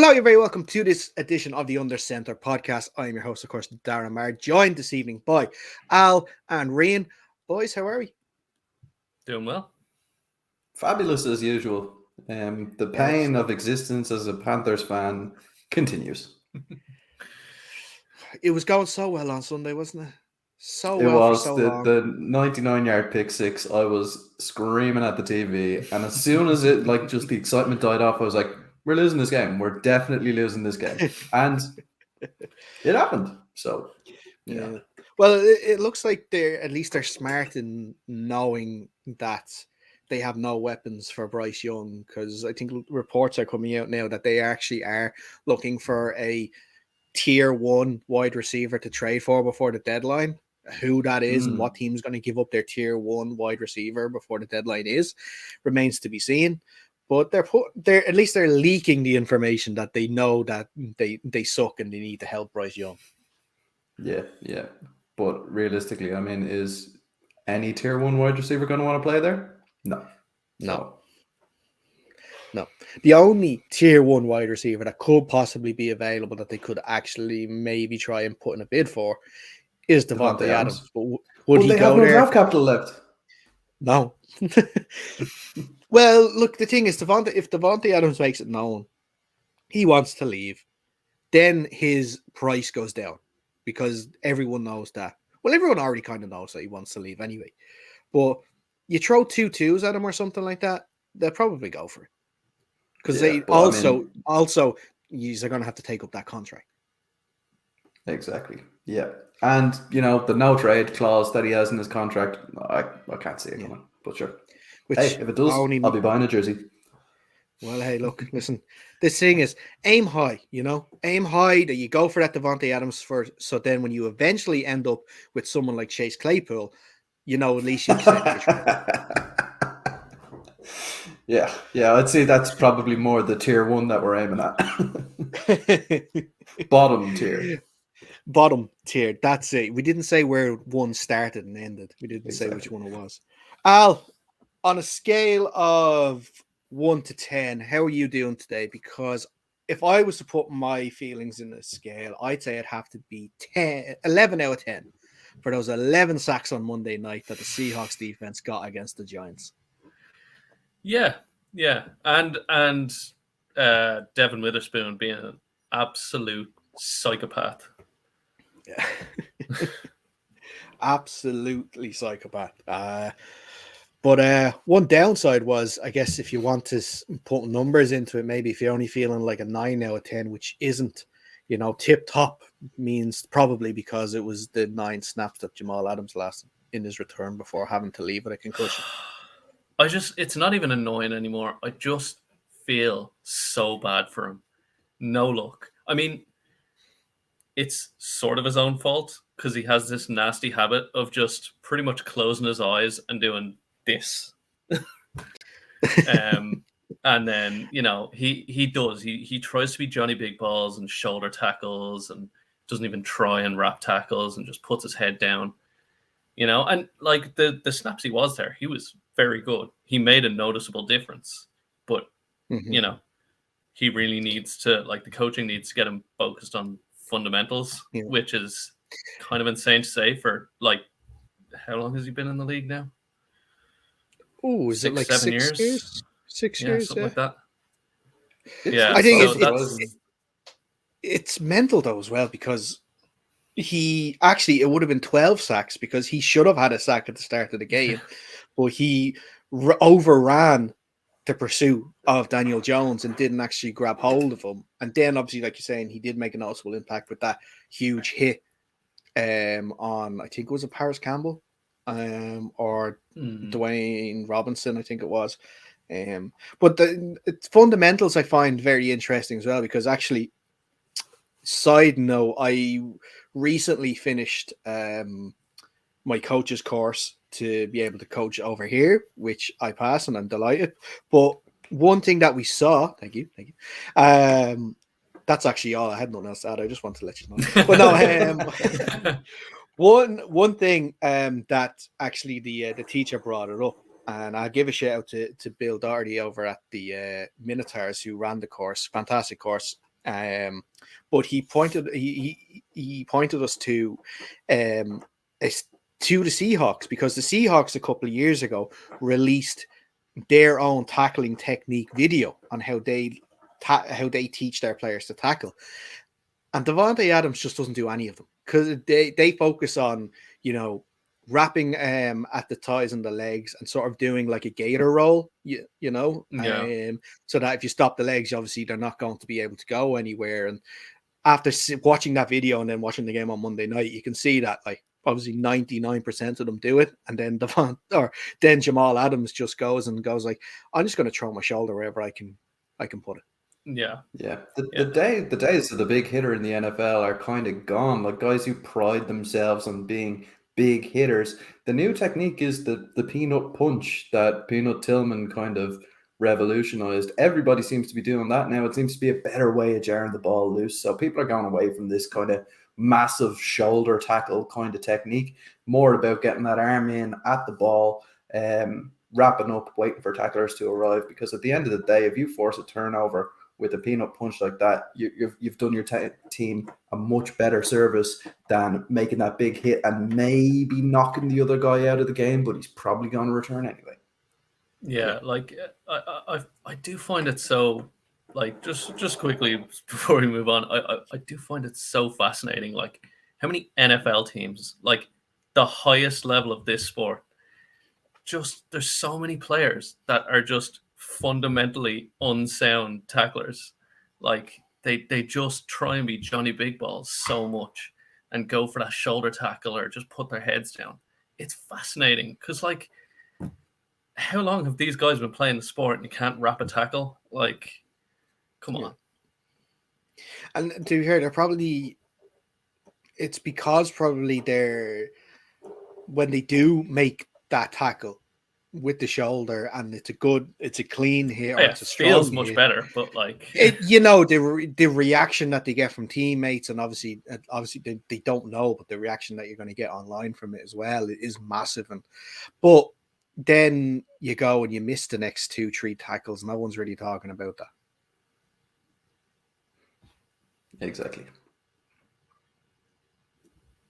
Hello, you're very welcome to this edition of the Under Center podcast. I am your host, of course, Daragh, joined this evening by Al and Rian. Boys, how are we? Doing well. Fabulous as usual. The pain of existence as a Panthers fan continues. It was going so well on Sunday, wasn't it? It was the 99-yard pick six. I was screaming at the TV, and as soon as it just the excitement died off, I was like, "We're losing this game. We're definitely losing this game," and it happened. So, yeah. Well, it looks like they're smart in knowing that they have no weapons for Bryce Young, because I think reports are coming out now that they actually are looking for a tier 1 wide receiver to trade for before the deadline. Who that is and what team's going to give up their tier 1 wide receiver before the deadline remains to be seen. But they're at least they're leaking the information that they know that they suck and they need to help Bryce Young. Yeah. But realistically, I mean, is any tier 1 wide receiver going to want to play there? No. The only tier 1 wide receiver that could possibly be available that they could actually maybe try and put in a bid for is Devontae Adams. But would he go there? They have no draft capital left. No. Well, look, the thing is, if Devontae Adams makes it known he wants to leave, then his price goes down because everyone knows that. Well, everyone already kind of knows that he wants to leave anyway. But you throw 2 2s at him or something like that, they'll probably go for it. Because they're going to have to take up that contract. Exactly. Yeah. And, the no trade clause that he has in his contract, I can't see it coming. But sure. If it does, I'll be buying a jersey. Well, hey, look, listen. This thing is aim high, aim high that you go for that Devontae Adams first. So then when you eventually end up with someone like Chase Claypool, at least you Yeah, I'd say that's probably more the tier 1 that we're aiming at. Bottom tier. That's it. We didn't say where one started and ended. We didn't say which one it was. Al, on a scale of 1 to 10, how are you doing today? Because if I was to put my feelings in a scale, I'd say it'd have to be 11 out of 10 for those 11 sacks on Monday night that the Seahawks defense got against the Giants. Yeah. And Devin Witherspoon being an absolute psychopath. Yeah. Absolutely psychopath. But one downside was, I guess, if you want to put numbers into it, maybe if you're only feeling like a 9 out of 10, which isn't, tip top, means probably because it was the 9 snaps that Jamal Adams lasted in his return before having to leave with a concussion. It's not even annoying anymore. I just feel so bad for him. No luck. I mean, it's sort of his own fault because he has this nasty habit of just pretty much closing his eyes and doing this. And then, he does. He tries to be Johnny Big Balls and shoulder tackles and doesn't even try and wrap tackles and just puts his head down. And like the snaps he was there, he was very good. He made a noticeable difference. But, he really needs to, the coaching needs to get him focused on fundamentals, which is kind of insane to say for, how long has he been in the league now? Oh, is it 7 years? 6 years, something like that. I think it's mental, though, as well, because it would have been 12 sacks because he should have had a sack at the start of the game, but he overran the pursuit of Daniel Jones and didn't actually grab hold of him. And then, obviously, like you're saying, he did make a noticeable impact with that huge hit on, I think it was Paris Campbell or Dwayne Robinson, I think it was. But the fundamentals I find very interesting as well, because actually, side note, I recently finished my coach's course to be able to coach over here, which I passed and I'm delighted. But one thing that we saw, thank you. That's actually all. I had nothing else to add. I just wanted to let you know. But no, one thing that actually the teacher brought it up, and I'll give a shout out to Bill Doherty over at the Minotaurs who ran the course. Fantastic course. But he pointed us to the Seahawks, because the Seahawks a couple of years ago released their own tackling technique video on how they teach their players to tackle. And Davante Adams just doesn't do any of them, because they focus on, wrapping at the thighs and the legs and sort of doing like a gator roll, so that if you stop the legs, obviously they're not going to be able to go anywhere. And after watching that video and then watching the game on Monday night, you can see that like obviously 99% of them do it, and then then Jamal Adams just goes like, I'm just going to throw my shoulder wherever I can put it. Yeah. The days of the big hitter in the NFL are kind of gone. Like guys who pride themselves on being big hitters. The new technique is the peanut punch that Peanut Tillman kind of revolutionized. Everybody seems to be doing that now. It seems to be a better way of jarring the ball loose. So people are going away from this kind of massive shoulder tackle kind of technique, more about getting that arm in at the ball, wrapping up, waiting for tacklers to arrive. Because at the end of the day, if you force a turnover with a peanut punch like that, you've done your team a much better service than making that big hit and maybe knocking the other guy out of the game, but he's probably going to return anyway. Yeah, like I do find it so, like, just quickly before we move on, I do find it so fascinating, like how many NFL teams, like the highest level of this sport, just there's so many players that are just fundamentally unsound tacklers. Like they just try and be Johnny Big Balls so much and go for that shoulder tackle or just put their heads down. It's fascinating because, like, how long have these guys been playing the sport and you can't wrap a tackle? Like, come on. And to be fair, it's because when they do make that tackle with the shoulder and it's a clean hit, or it's a strong feels much hit, better, but like the reaction that they get from teammates, and obviously they don't know, but the reaction that you're going to get online from it as well is massive. But then you go and you miss the next 2-3 tackles. No one's really talking about that. Exactly.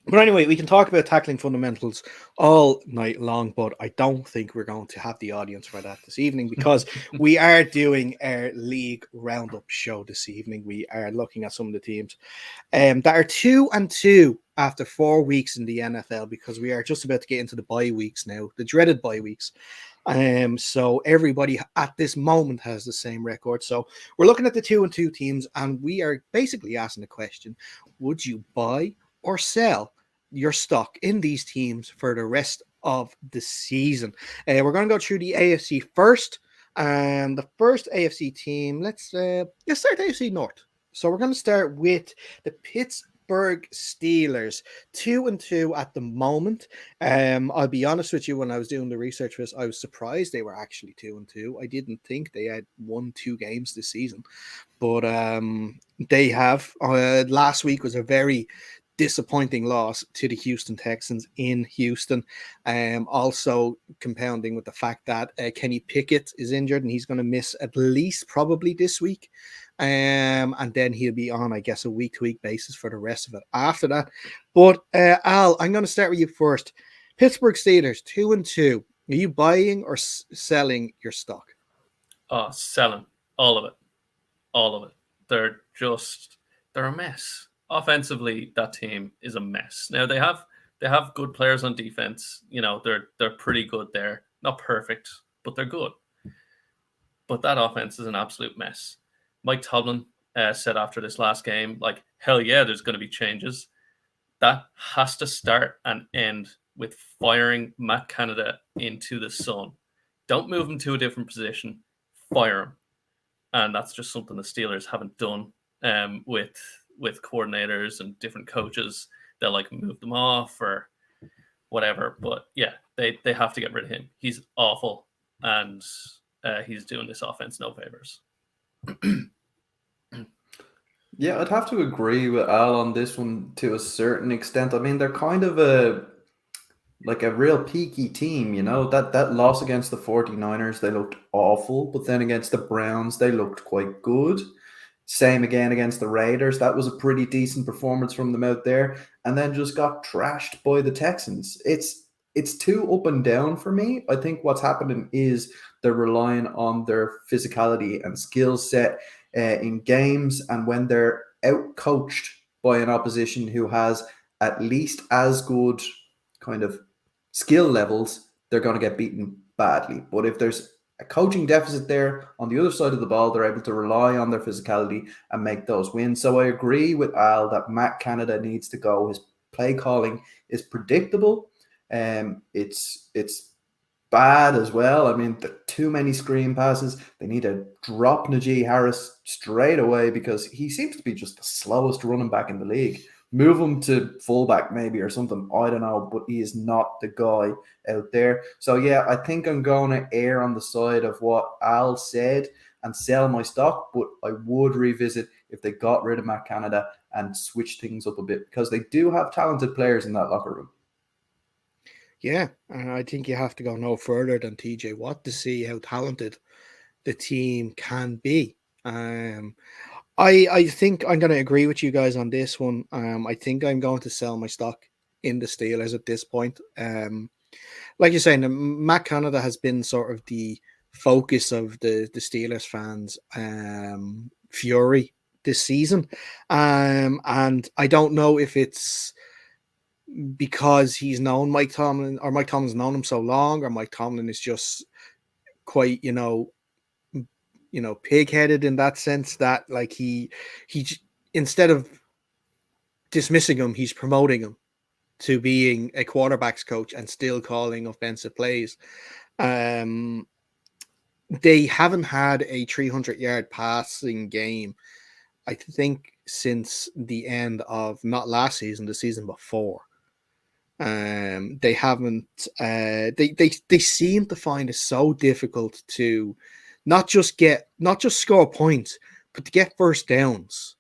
But anyway, we can talk about tackling fundamentals all night long, but I don't think we're going to have the audience for that this evening, because we are doing our league roundup show this evening. We are looking at some of the teams that are 2-2 after 4 weeks in the NFL, because we are just about to get into the bye weeks now, the dreaded bye weeks. So everybody at this moment has the same record. So we're looking at the 2-2 teams, and we are basically asking the question: would you buy or sell your stock in these teams for the rest of the season? We're going to go through the AFC first, and the first AFC team, let's start AFC North. So we're going to start with the Pittsburgh Steelers, 2-2 at the moment. I'll be honest with you, when I was doing the research for this, I was surprised they were actually 2-2. I didn't think they had won 2 games this season, but they have. Last week was a very disappointing loss to the Houston Texans in Houston. Also compounding with the fact that Kenny Pickett is injured and he's going to miss at least probably this week. And then he'll be on, I guess, a week-to-week basis for the rest of it after that. But Al, I'm going to start with you first. Pittsburgh Steelers, 2-2. Are you buying or selling your stock? Selling. All of it. They're a mess. Offensively, that team is a mess. Now they have good players on defense. You know, they're pretty good there. Not perfect, but they're good. But that offense is an absolute mess. Mike Tomlin said after this last game, like, hell yeah, there's going to be changes. That has to start and end with firing Matt Canada into the sun. Don't move him to a different position. Fire him. And that's just something the Steelers haven't done with coordinators and different coaches. They'll like move them off or whatever. But yeah, they have to get rid of him. He's awful, and he's doing this offense no favors. Yeah, I'd have to agree with Al on this one to a certain extent. I mean, they're kind of a real peaky team, you know. That loss against the 49ers, they looked awful, but then against the Browns, they looked quite good. Same again against the Raiders. That was a pretty decent performance from them out there, and then just got trashed by the Texans. It's too up and down for me. I think what's happening is they're relying on their physicality and skill set in games, and when they're out coached by an opposition who has at least as good kind of skill levels, they're going to get beaten badly. But if there's a coaching deficit there on the other side of the ball, they're able to rely on their physicality and make those wins. So I agree with Al that Matt Canada needs to go. His play calling is predictable. It's bad as well. I mean, too many screen passes. They need to drop Najee Harris straight away because he seems to be just the slowest running back in the league. Move him to fullback maybe or something. I don't know, but he is not the guy out there. So yeah, I think I'm going to err on the side of what Al said and sell my stock, but I would revisit if they got rid of Matt Canada and switch things up a bit because they do have talented players in that locker room. Yeah, and I think you have to go no further than TJ Watt to see how talented the team can be. I think I'm going to agree with you guys on this one. I think I'm going to sell my stock in the Steelers at this point. Like you're saying, Matt Canada has been sort of the focus of the Steelers fans' fury this season. And I don't know if it's because he's known Mike Tomlin or Mike Tomlin's known him so long, or Mike Tomlin is just quite, pig-headed in that sense that like he instead of dismissing him, he's promoting him to being a quarterback's coach and still calling offensive plays. They haven't had a 300-yard passing game, I think, since the end of not last season, the season before. They haven't. They seem to find it so difficult to not just score points, but to get first downs.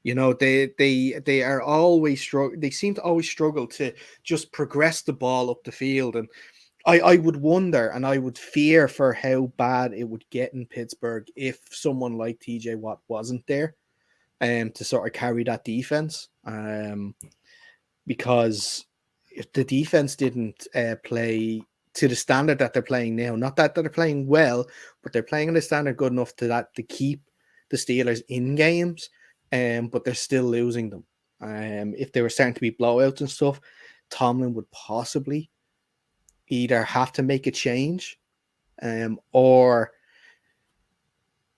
They are always struggle. They seem to always struggle to just progress the ball up the field, and I would wonder and I would fear for how bad it would get in Pittsburgh if someone like TJ Watt wasn't there, to sort of carry that defense, because if the defense didn't play to the standard that they're playing now, not that they're playing well, but they're playing on a standard good enough to keep the Steelers in games, but they're still losing them. If they were starting to be blowouts and stuff, Tomlin would possibly either have to make a change, or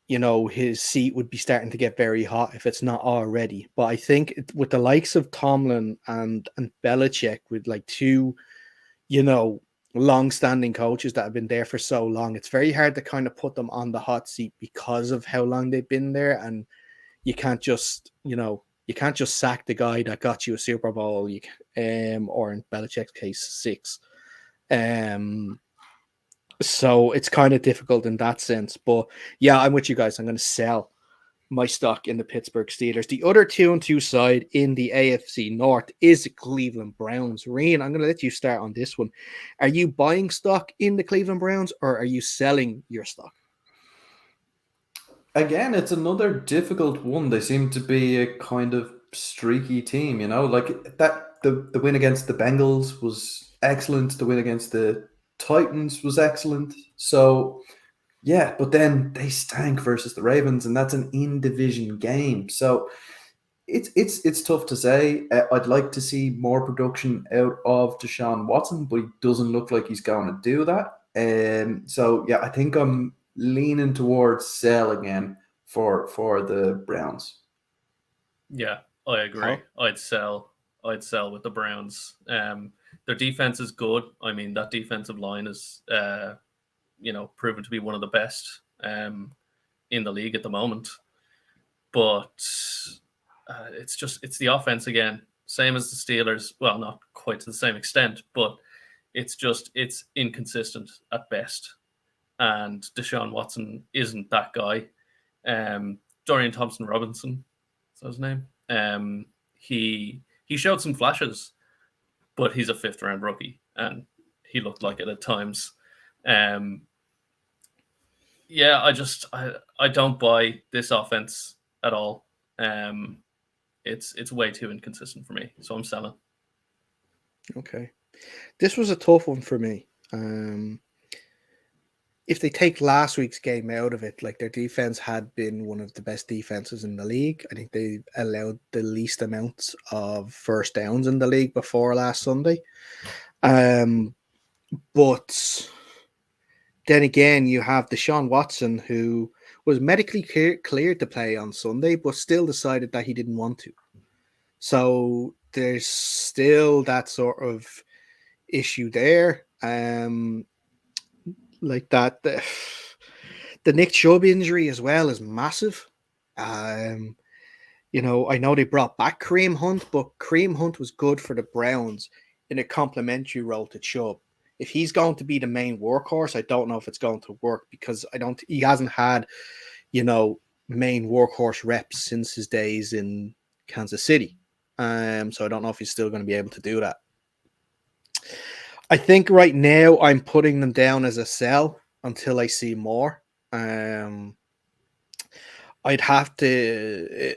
his seat would be starting to get very hot if it's not already. But I think with the likes of Tomlin and Belichick, with like two, long-standing coaches that have been there for so long, it's very hard to kind of put them on the hot seat because of how long they've been there. And you can't just, sack the guy that got you a Super Bowl, or in Belichick's case, 6. So it's kind of difficult in that sense. But yeah, I'm with you guys. I'm going to sell my stock in the Pittsburgh Steelers. The other 2-2 side in the AFC North is the Cleveland Browns. Rian, I'm going to let you start on this one. Are you buying stock in the Cleveland Browns, or are you selling your stock? Again, it's another difficult one. They seem to be a kind of streaky team, like that. The win against the Bengals was excellent. The win against the Titans was excellent. So yeah, but then they stank versus the Ravens, and that's an in-division game. So it's tough to say. I'd like to see more production out of Deshaun Watson, but he doesn't look like he's going to do that. So yeah, I think I'm leaning towards sell again for the Browns. Yeah, I agree. Huh? I'd sell with the Browns. Their defense is good. I mean, that defensive line is, proven to be one of the best in the league at the moment. But it's the offense again, same as the Steelers. Well, not quite to the same extent, but it's inconsistent at best. And Deshaun Watson isn't that guy. Dorian Thompson-Robinson, is that his name? He showed some flashes, but he's a 5th-round rookie, and he looked like it at times. I don't buy this offense at all. It's way too inconsistent for me, so I'm selling. Okay, this was a tough one for me. If they take last week's game out of it, like their defense had been one of the best defenses in the league. I think they allowed the least amounts of first downs in the league before last Sunday. But then again, you have Deshaun Watson, who was medically cleared to play on Sunday, but still decided that he didn't want to. So there's still that sort of issue there. Like that, the Nick Chubb injury as well is massive. I know they brought back Kareem Hunt, but Kareem Hunt was good for the Browns in a complementary role to Chubb. If he's going to be the main workhorse, I don't know if it's going to work because he hasn't had, main workhorse reps since his days in Kansas City. So I don't know if he's still going to be able to do that. I think right now I'm putting them down as a sell until I see more. I'd have to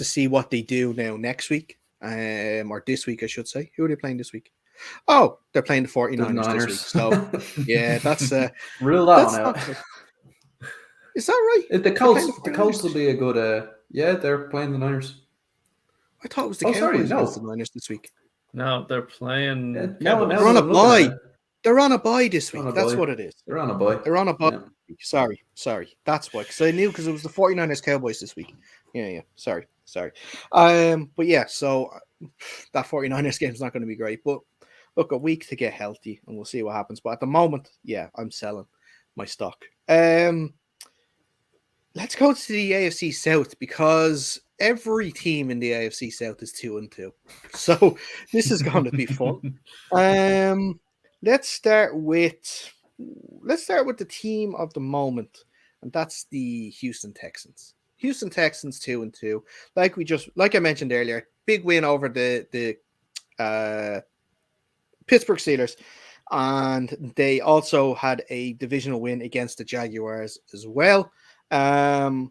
see what they do now next week, or this week, I should say. Who are they playing this week? Oh, they're playing the 49ers this week. So yeah, that's rule that one out. Is that right? The Colts will be a good. Yeah, they're playing the Niners. I thought it was the Cowboys against the Niners this week. No, they're playing. They're on a bye. They're on a bye this week. That's what it is. They're on a bye. They're on a bye. Yeah. Sorry. That's why. Because I knew because it was the 49ers Cowboys this week. Yeah. Sorry. But yeah, so that 49ers game is not going to be great. But look, a week to get healthy, and we'll see what happens. But at the moment, yeah, I'm selling my stock. Let's go to the AFC South because every team in the AFC South is 2-2. So this is going to be fun. Let's start with the team of the moment, and that's the Houston Texans. Houston Texans 2-2. Like I mentioned earlier, big win over the Pittsburgh Steelers, and they also had a divisional win against the Jaguars as well. I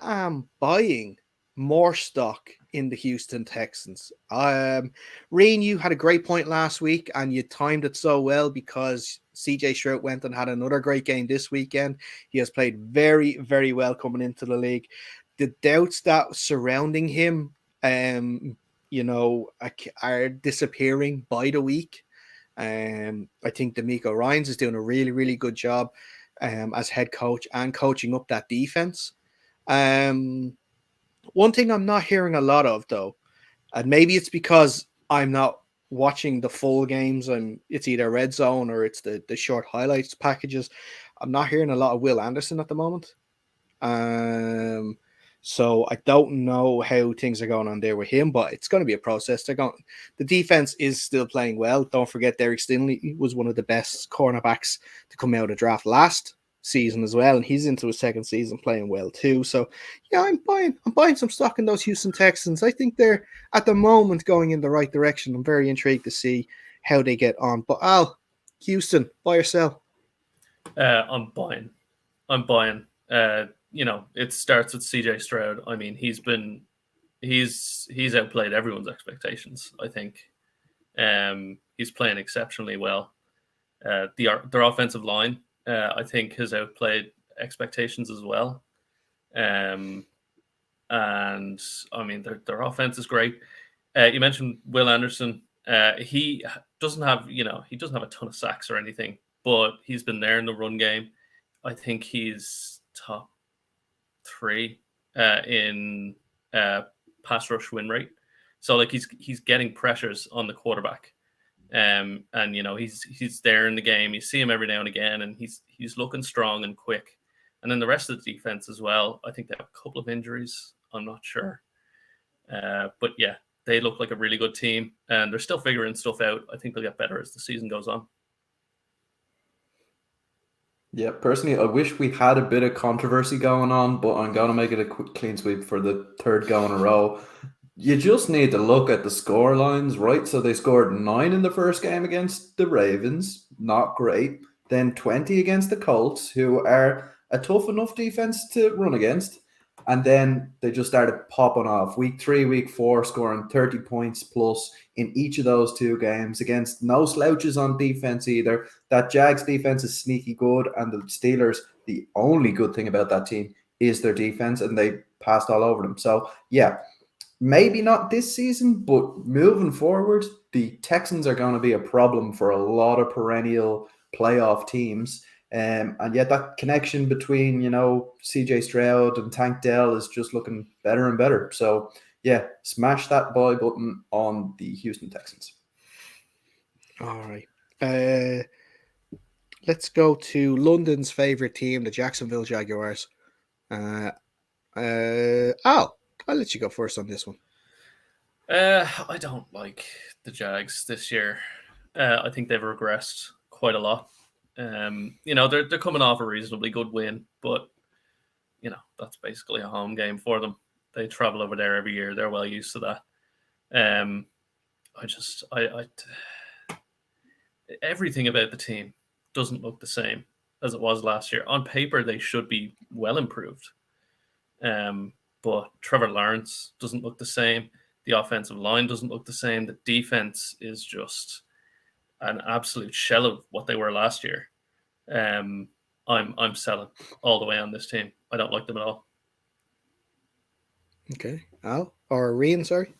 am buying more stock in the Houston Texans. Rian, you had a great point last week and you timed it so well because CJ Stroud went and had another great game this weekend. He has played very, very well coming into the league. The doubts that surrounding him, are disappearing by the week. I think D'Amico Ryans is doing a really, really good job as head coach and coaching up that defense. One thing I'm not hearing a lot of, though, and maybe it's because I'm not watching the full games, it's either Red Zone or it's the short highlights packages. I'm not hearing a lot of Will Anderson at the moment. So I don't know how things are going on there with him, but it's going to be a process. The defense is still playing well. Don't forget Derek Stingley was one of the best cornerbacks to come out of draft last season as well, and he's into his second season playing well too. So yeah, I'm buying some stock in those Houston Texans. I think they're at the moment going in the right direction. I'm very intrigued to see how they get on. But Al, Houston, buy or sell? I'm buying. It starts with CJ Stroud. I mean, he's outplayed everyone's expectations, I think. He's playing exceptionally well. Their offensive line, I think, has outplayed expectations as well. And I mean, their offense is great. You mentioned Will Anderson. He doesn't have a ton of sacks or anything, but he's been there in the run game. I think he's top 3 in pass rush win rate. So like he's getting pressures on the quarterback. And he's there in the game. You see him every now and again, and he's looking strong and quick. And then the rest of the defense as well. I think they have a couple of injuries. I'm not sure, but yeah, they look like a really good team, and they're still figuring stuff out. I think they'll get better as the season goes on. Yeah, personally, I wish we had a bit of controversy going on, but I'm going to make it a quick clean sweep for the third go in a row. You just need to look at the score lines, right? So they scored 9 in the first game against the Ravens, not great. Then 20 against the Colts, who are a tough enough defense to run against. And then they just started popping off. Week 3, week 4, scoring 30 points plus in each of those 2 games against no slouches on defense either. That Jags defense is sneaky good, and the Steelers, the only good thing about that team is their defense, and they passed all over them. So, yeah, maybe not this season, but moving forward, the Texans are going to be a problem for a lot of perennial playoff teams. And yet that connection between, CJ Stroud and Tank Dell is just looking better and better. So, yeah, smash that buy button on the Houston Texans. All right. Let's go to London's favorite team, the Jacksonville Jaguars. I'll let you go first on this one. I don't like the Jags this year. I think they've regressed quite a lot. They're coming off a reasonably good win, but that's basically a home game for them. They travel over there every year. They're well used to that. Everything about the team doesn't look the same as it was last year. On paper, they should be well improved. But Trevor Lawrence doesn't look the same. The offensive line doesn't look the same. The defense is just an absolute shell of what they were last year. I'm selling all the way on this team. I don't like them at all. Okay, Al or Rian, sorry.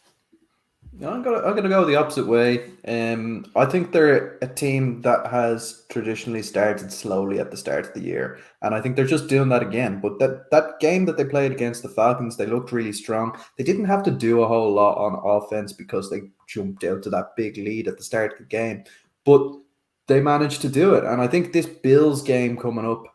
No, I'm gonna go the opposite way. I think they're a team that has traditionally started slowly at the start of the year, and I think they're just doing that again. But that game that they played against the Falcons, they looked really strong. They didn't have to do a whole lot on offense because they jumped out to that big lead at the start of the game, but they managed to do it. And I think this Bills game coming up,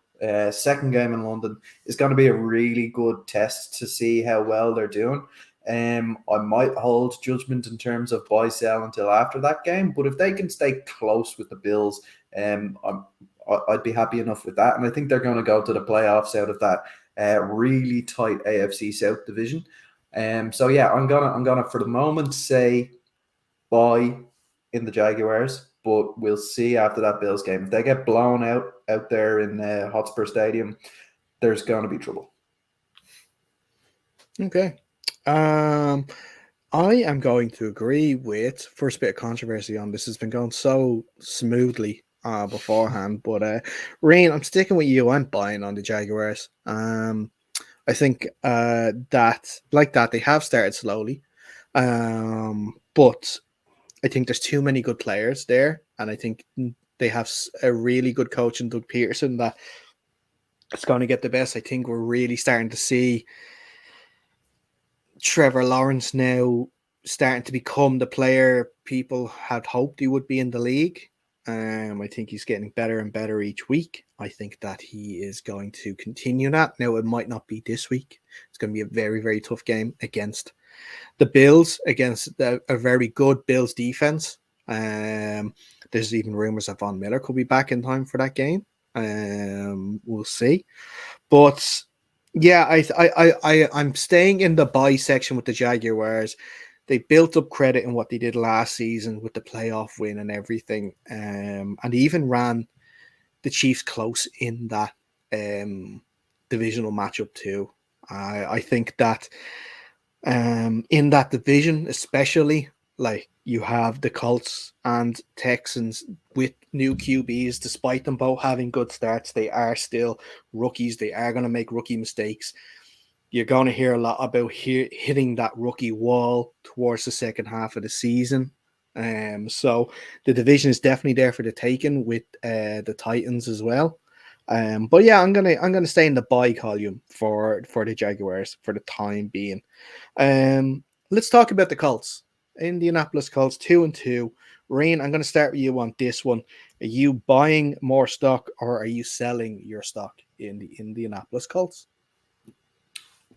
second game in London, is going to be a really good test to see how well they're doing. I might hold judgment in terms of buy sell until after that game, but if they can stay close with the Bills, I'd be happy enough with that. And I think they're going to go to the playoffs out of that really tight AFC South division. So yeah, I'm gonna for the moment say buy in the Jaguars, but we'll see after that Bills game. If they get blown out there in Hotspur Stadium, there's going to be trouble. Okay. I am going to agree with first bit of controversy on this. Has been going so smoothly beforehand, but Rian, I'm sticking with you. I'm buying on the Jaguars. I think that they have started slowly, but I think there's too many good players there, and I think they have a really good coach in Doug Peterson that it's going to get the best. I think we're really starting to see Trevor Lawrence now starting to become the player people had hoped he would be in the league. I think he's getting better and better each week. I think that he is going to continue that. Now, it might not be this week. It's going to be a very, very tough game against the Bills, against a very good Bills defense. There's even rumors that Von Miller could be back in time for that game. We'll see. But yeah, I'm staying in the buy section with the Jaguars. They built up credit in what they did last season with the playoff win and everything, and even ran the Chiefs close in that divisional matchup too. I think that in that division, especially, like, you have the Colts and Texans with new QBs. Despite them both having good starts, they are still rookies. They are going to make rookie mistakes. You're going to hear a lot about hitting that rookie wall towards the second half of the season. So the division is definitely there for the taking with the Titans as well. But yeah, I'm gonna stay in the buy column for the Jaguars for the time being. Let's talk about the Colts. Indianapolis Colts 2-2. Rian, I'm going to start with you on this one. Are you buying more stock or are you selling your stock in the Indianapolis Colts?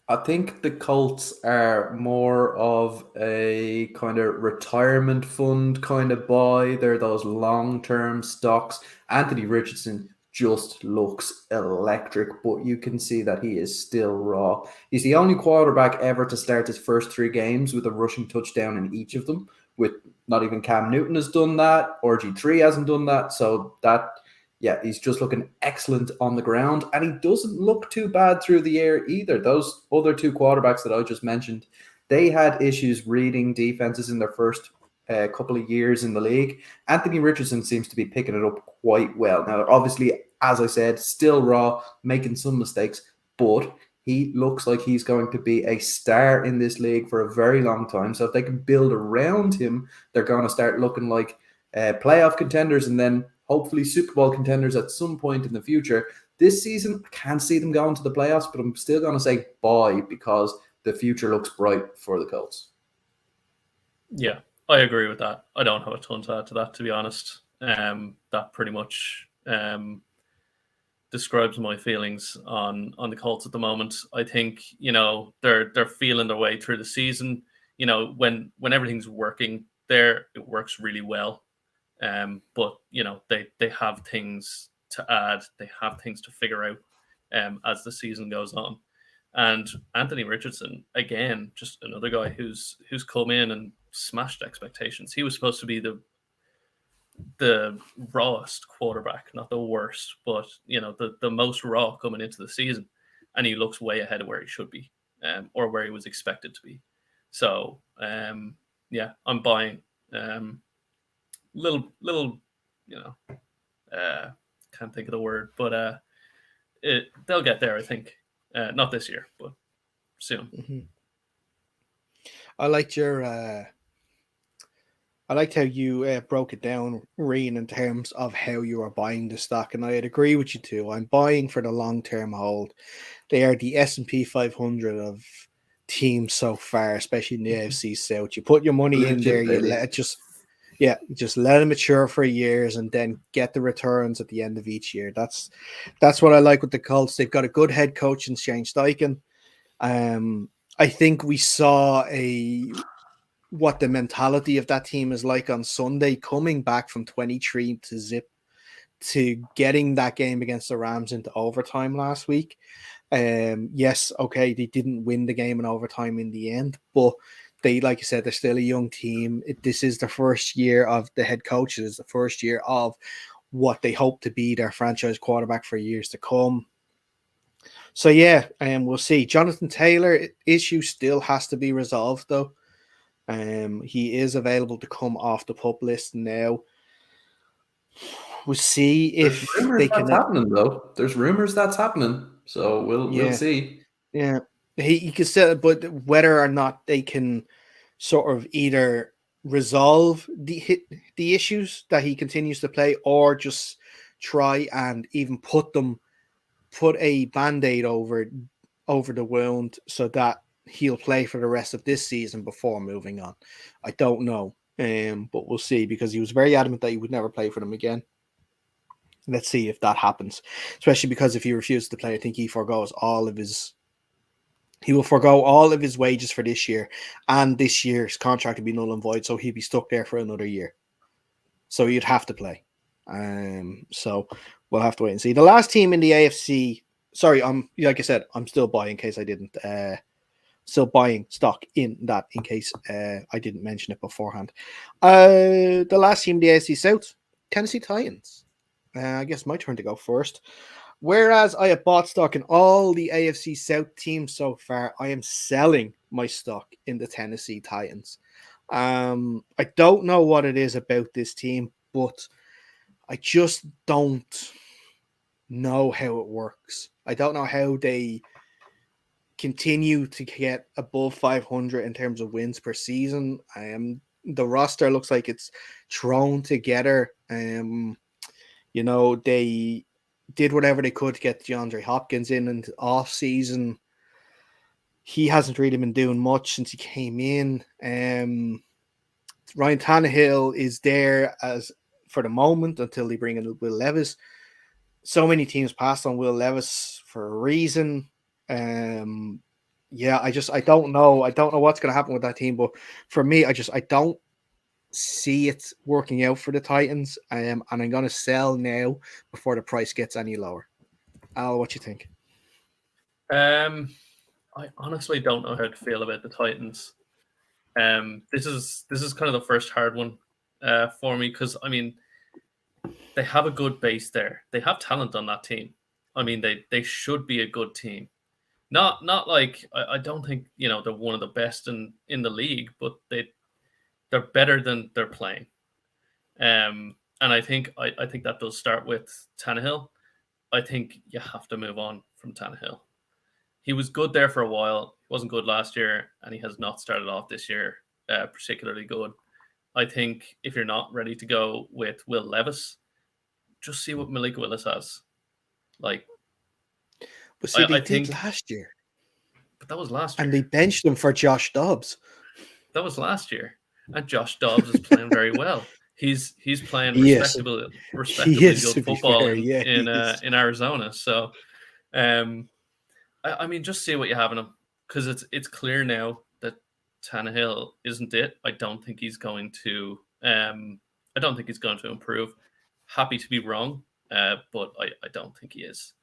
I think the Colts are more of a kind of retirement fund kind of buy. They're those long-term stocks. Anthony Richardson just looks electric, but you can see that he is still raw. He's the only quarterback ever to start his first 3 games with a rushing touchdown in each of them. With not even Cam Newton has done that. RG3 hasn't done that. So that yeah, he's just looking excellent on the ground, and he doesn't look too bad through the air either. Those other two quarterbacks that I just mentioned, they had issues reading defenses in their first couple of years in the league. Anthony Richardson seems to be picking it up quite well. Now, obviously, as I said, still raw, making some mistakes, but he looks like he's going to be a star in this league for a very long time. So if they can build around him, they're going to start looking like playoff contenders and then hopefully Super Bowl contenders at some point in the future. This season, I can't see them going to the playoffs, but I'm still going to say bye because the future looks bright for the Colts. Yeah, I agree with that. I don't have a ton to add to that, to be honest. That pretty much describes my feelings on the Colts at the moment. I think, they're feeling their way through the season. When everything's working there, it works really well. But they have things to add, they have things to figure out as the season goes on. And Anthony Richardson, again, just another guy who's come in and smashed expectations. He was supposed to be the rawest quarterback, not the worst, but the most raw coming into the season, and he looks way ahead of where he should be, or where he was expected to be. So yeah, I'm buying. Little can't think of the word, but they'll get there, I think. Not this year, but soon. Mm-hmm. I liked how you broke it down, Rian, in terms of how you are buying the stock, and I'd agree with you too. I'm buying for the long-term hold. They are the S&P 500 of teams so far, especially in the AFC South. You put your money in there, you let it just let it mature for years and then get the returns at the end of each year. That's what I like with the Colts. They've got a good head coach in Shane Steichen. I think we saw what the mentality of that team is like on Sunday, coming back from 23-0 to getting that game against the Rams into overtime last week. Yes, okay, they didn't win the game in overtime in the end, but they, like you said, they're still a young team. This is the first year of the head coach. It is the first year of what they hope to be their franchise quarterback for years to come. So yeah, we'll see. Jonathan Taylor issue still has to be resolved though. He is available to come off the PUP list now. We'll see if they can. That's happening though. There's rumors that's happening, so we'll see. Yeah, he can still, but whether or not they can sort of either resolve the issues that he continues to play, or just try and even put a Band-Aid over the wound so that he'll play for the rest of this season before moving on. I don't know, but we'll see, because he was very adamant that he would never play for them again. Let's see if that happens, especially because if he refuses to play, I think he will forgo all of his wages for this year, and this year's contract would be null and void, so he'd be stuck there for another year. So you'd have to play. So we'll have to wait and see. The last team in the AFC, sorry, like I said, I'm still buying in case I didn't. Still buying stock in that in case I didn't mention it beforehand. The last team in the AFC South, Tennessee Titans. I guess my turn to go first. Whereas I have bought stock in all the AFC South teams so far, I am selling my stock in the Tennessee Titans. I don't know what it is about this team, but I just don't know how it works. I don't know how they continue to get above 500 in terms of wins per season. The roster looks like it's thrown together. They did whatever they could to get DeAndre Hopkins in the off season. He hasn't really been doing much since he came in. Ryan Tannehill is there as for the moment until they bring in Will Levis. So many teams passed on Will Levis for a reason. I don't know. I don't know what's going to happen with that team, but for me, I don't see it working out for the Titans. And I'm going to sell now before the price gets any lower. Al, what you think? I honestly don't know how to feel about the Titans. This is kind of the first hard one for me, because I mean, they have a good base there. They have talent on that team. I mean, they should be a good team. Not like I don't think they're one of the best in the league, but they're better than they're playing. And I think that does start with Tannehill. I think you have to move on from Tannehill. He was good there for a while. He wasn't good last year, and he has not started off this year particularly good. I think if you're not ready to go with Will Levis, just see what Malik Willis has. Like, but see, they did last year. But that was last year. And they benched him for Josh Dobbs. That was last year. And Josh Dobbs is playing very well. He's playing respectably good football in Arizona. So, I mean, just see what you have in him, because it's clear now that Tannehill isn't it. I don't think he's going to. I don't think he's going to improve. Happy to be wrong, but I don't think he is.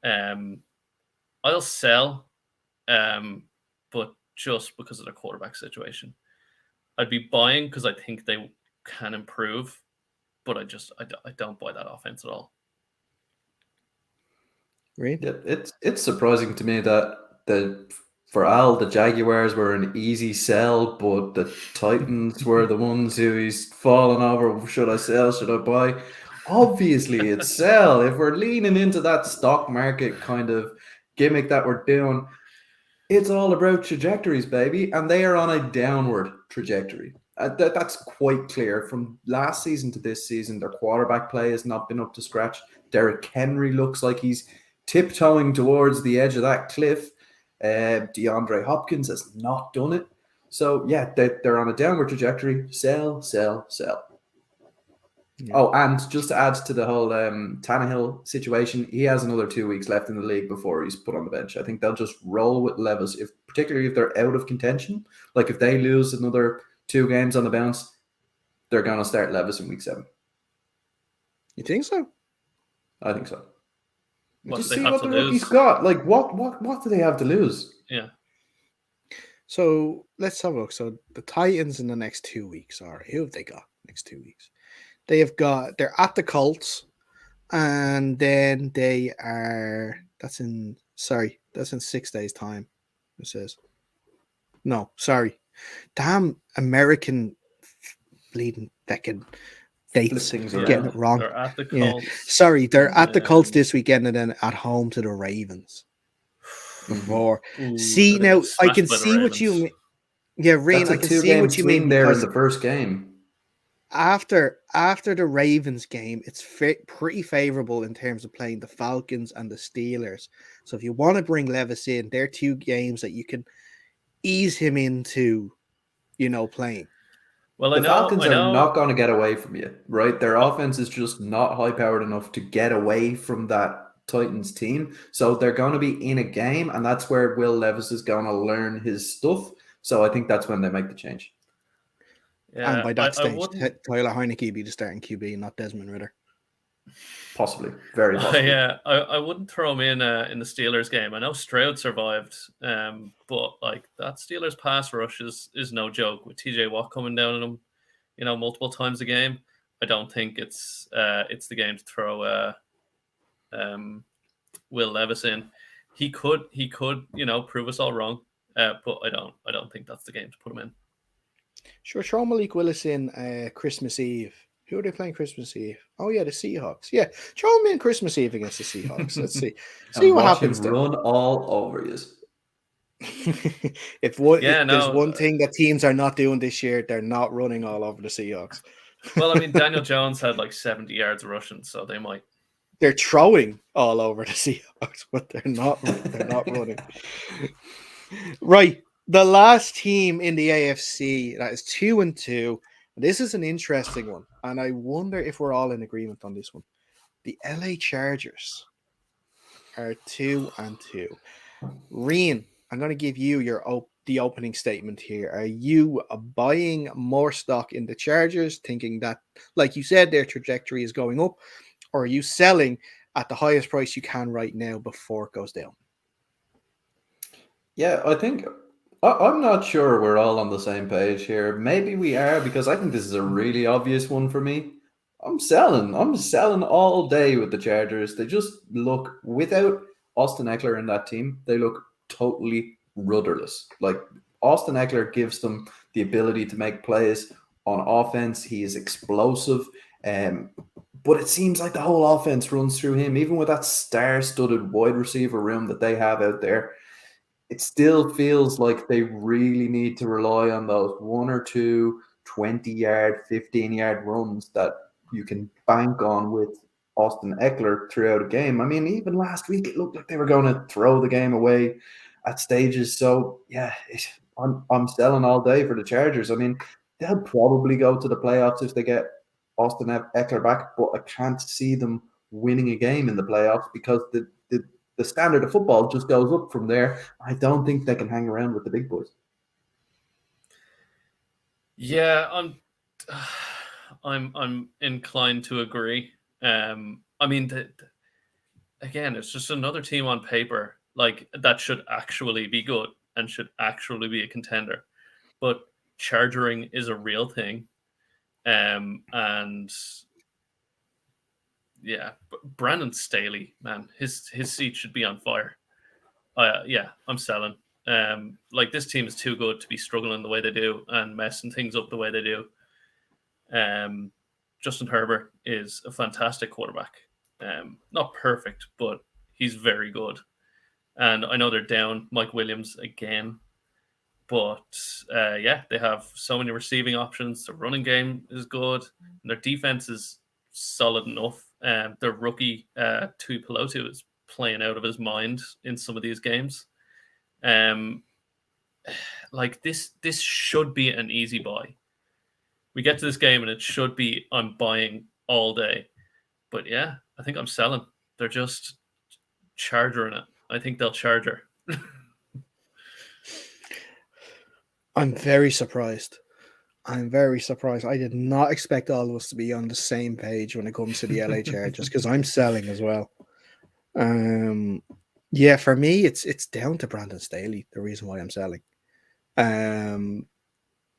I'll sell, but just because of their quarterback situation. I'd be buying because I think they can improve, but I don't buy that offense at all. Right? Yeah, it's surprising to me that for Al, the Jaguars were an easy sell, but the Titans were the ones who he's fallen over. Should I sell? Should I buy? Obviously, it's sell. If we're leaning into that stock market kind of gimmick that we're doing, it's all about trajectories, baby, and they are on a downward trajectory. That's quite clear. From last season to this season, their quarterback play has not been up to scratch. Derrick Henry looks like he's tiptoeing towards the edge of that cliff. DeAndre Hopkins has not done it. So, yeah, they're on a downward trajectory. Sell, sell, sell. Yeah. Oh, and just to add to the whole Tannehill situation, he has another 2 weeks left in the league before he's put on the bench. I think they'll just roll with Levis, particularly if they're out of contention. Like if they lose another 2 games on the bounce, they're going to start Levis in week 7. You think so? I think so. Just see what the rookie's got. Like what do they have to lose? Yeah. So let's have a look. So the Titans in the next 2 weeks are who have they got next 2 weeks? They're at the Colts, and then that's in 6 days' time. It says. No, sorry. Damn American bleeding feckin' dates. Getting it wrong. They're at the Colts. Yeah. Sorry, they're at the Colts this weekend and then at home to the Ravens. Now I can see what you mean. Yeah, Rian, I can see what you mean there in the first game. After the Ravens game, it's pretty favorable in terms of playing the Falcons and the Steelers. So if you want to bring Levis in, they're 2 games that you can ease him into, playing. Well, the Falcons are not going to get away from you, right? Their offense is just not high-powered enough to get away from that Titans team. So they're going to be in a game, and that's where Will Levis is going to learn his stuff. So I think that's when they make the change. Yeah, and by that stage, Tyler Heineke would be the starting QB, not Desmond Ridder. Possibly, very possibly. Yeah, I wouldn't throw him in the Steelers game. I know Stroud survived, but like that Steelers pass rush is no joke with TJ Watt coming down on him, multiple times a game. I don't think it's the game to throw Will Levis in. He could prove us all wrong, but I don't think that's the game to put him in. Sure, throw Malik Willis in Christmas Eve. Who are they playing Christmas Eve? Oh, yeah, the Seahawks. Yeah, throw him in Christmas Eve against the Seahawks. Let's see. See what happens then. Run all over you. There's one thing that teams are not doing this year, they're not running all over the Seahawks. Well, I mean, Daniel Jones had like 70 yards rushing, so they might. They're throwing all over the Seahawks, but they're not running. Right. The last team in the AFC that is 2-2. This is an interesting one, and I wonder if we're all in agreement on this one. The LA Chargers are 2-2. Rian, I'm going to give you the opening statement here. Are you buying more stock in the Chargers, thinking that, like you said, their trajectory is going up, or are you selling at the highest price you can right now before it goes down? Yeah, I think I'm not sure we're all on the same page here. Maybe we are, because I think this is a really obvious one for me. I'm selling all day with the Chargers. They just look, without Austin Eckler in that team, they look totally rudderless. Like, Austin Eckler gives them the ability to make plays on offense. He is explosive. But it seems like the whole offense runs through him, even with that star-studded wide receiver room that they have out there. It still feels like they really need to rely on those one or two 20-yard, 15-yard runs that you can bank on with Austin Eckler throughout a game. I mean, even last week, it looked like they were going to throw the game away at stages. So, yeah, I'm selling all day for the Chargers. I mean, they'll probably go to the playoffs if they get Austin Eckler back, but I can't see them winning a game in the playoffs because the standard of football just goes up from there. I don't think they can hang around with the big boys. Yeah, I'm inclined to agree. I mean, again, it's just another team on paper like that should actually be good and should actually be a contender, but chargering is a real thing. And yeah, Brandon Staley, man, his seat should be on fire. Yeah, I'm selling. Like, this team is too good to be struggling the way they do and messing things up the way they do. Justin Herbert is a fantastic quarterback. Not perfect, but he's very good. And I know they're down Mike Williams again, but yeah, they have so many receiving options. The running game is good, and their defense is solid enough. Their rookie Tui Pelotu is playing out of his mind in some of these games. Like, this should be an easy buy. We get to this game and it should be I'm buying all day. But yeah, I think I'm selling. They're just chargering it. I think they'll charger. I'm very surprised. I did not expect all of us to be on the same page when it comes to the LA Chargers because I'm selling as well. Yeah, for me, it's down to Brandon Staley. The reason why I'm selling.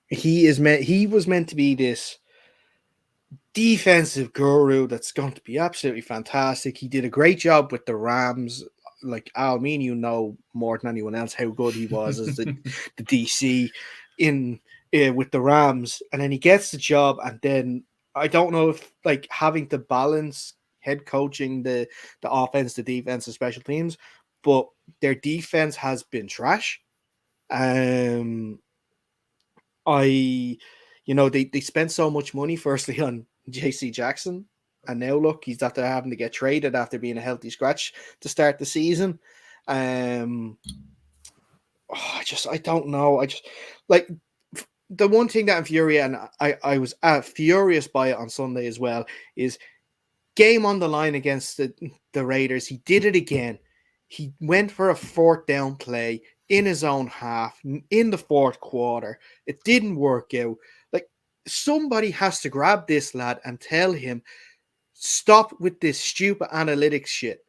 He was meant to be this defensive guru that's going to be absolutely fantastic. He did a great job with the Rams. Like, Al, me and you know more than anyone else how good he was as the DC in with the Rams. And then he gets the job, and then I don't know if, like, having to balance head coaching the offense, the defense, the special teams, but their defense has been trash. They spent so much money firstly on JC Jackson, and now look, he's after having to get traded after being a healthy scratch to start the season. I don't know. I just, like, the one thing that infuriated, and I was furious by it on Sunday as well, is game on the line against the Raiders. He did it again. He went for a 4th down play in his own half in the 4th quarter. It didn't work out. Like, somebody has to grab this lad and tell him, stop with this stupid analytics shit.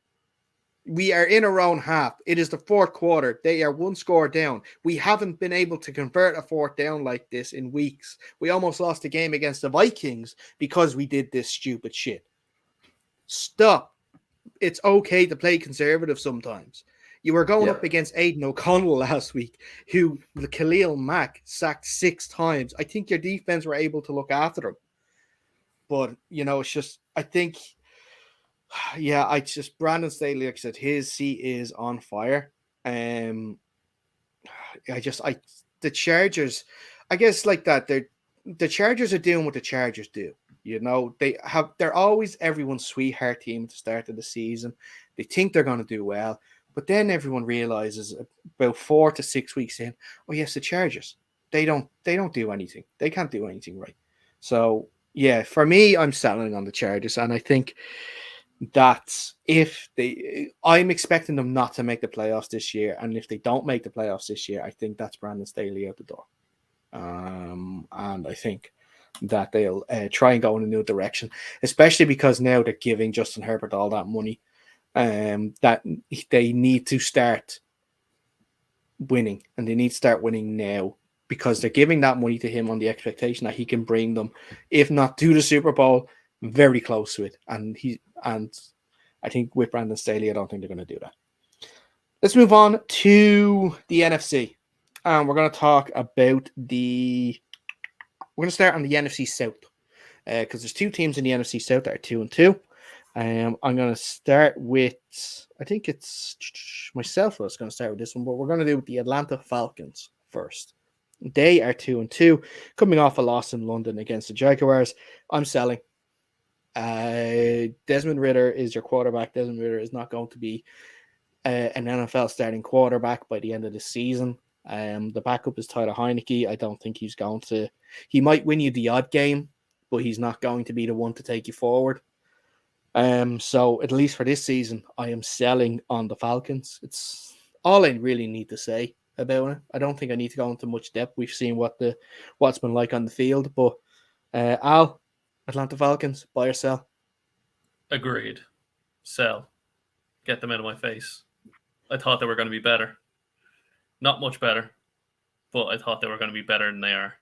We are in our own half. It is the 4th quarter. They are 1 score down. We haven't been able to convert a 4th down like this in weeks. We almost lost the game against the Vikings because we did this stupid shit. Stop. It's okay to play conservative sometimes. You were going up against Aiden O'Connell last week, who the Khalil Mack sacked 6 times. I think your defense were able to look after him. But, it's just, I think, Brandon Staley, like I said, his seat is on fire. The Chargers, I guess, like that, the Chargers are doing what the Chargers do. They're always everyone's sweetheart team at the start of the season. They think they're going to do well, but then everyone realizes about 4 to 6 weeks in, oh yes, the Chargers, they don't do anything. They can't do anything right. So yeah, for me, I'm settling on the Chargers, and I think that I'm expecting them not to make the playoffs this year, and if they don't make the playoffs this year, I think that's Brandon Staley out the door. And I think that they'll try and go in a new direction, especially because now they're giving Justin Herbert all that money, that they need to start winning, and they need to start winning now, because they're giving that money to him on the expectation that he can bring them, if not to the Super Bowl, very close to it. And I think with Brandon Staley, I don't think they're going to do that. Let's move on to the NFC. And we're going to talk about we're going to start on the NFC South. Because there's two teams in the NFC South that are 2-2. I'm going to start with, I think it's myself that's going to start with this one, but we're going to do the Atlanta Falcons first. They are 2-2, coming off a loss in London against the Jaguars. I'm selling. Desmond Ridder is your quarterback. Desmond Ridder is not going to be an NFL starting quarterback by the end of the season. The backup is Tyler Heineke. I don't think he's going to. He might win you the odd game, but he's not going to be the one to take you forward. So at least for this season, I am selling on the Falcons. It's all I really need to say about it. I don't think I need to go into much depth. We've seen what's been like on the field, but Al, Atlanta Falcons, buy or sell? Agreed. Sell. Get them out of my face. I thought they were going to be better. Not much better, but I thought they were going to be better than they are.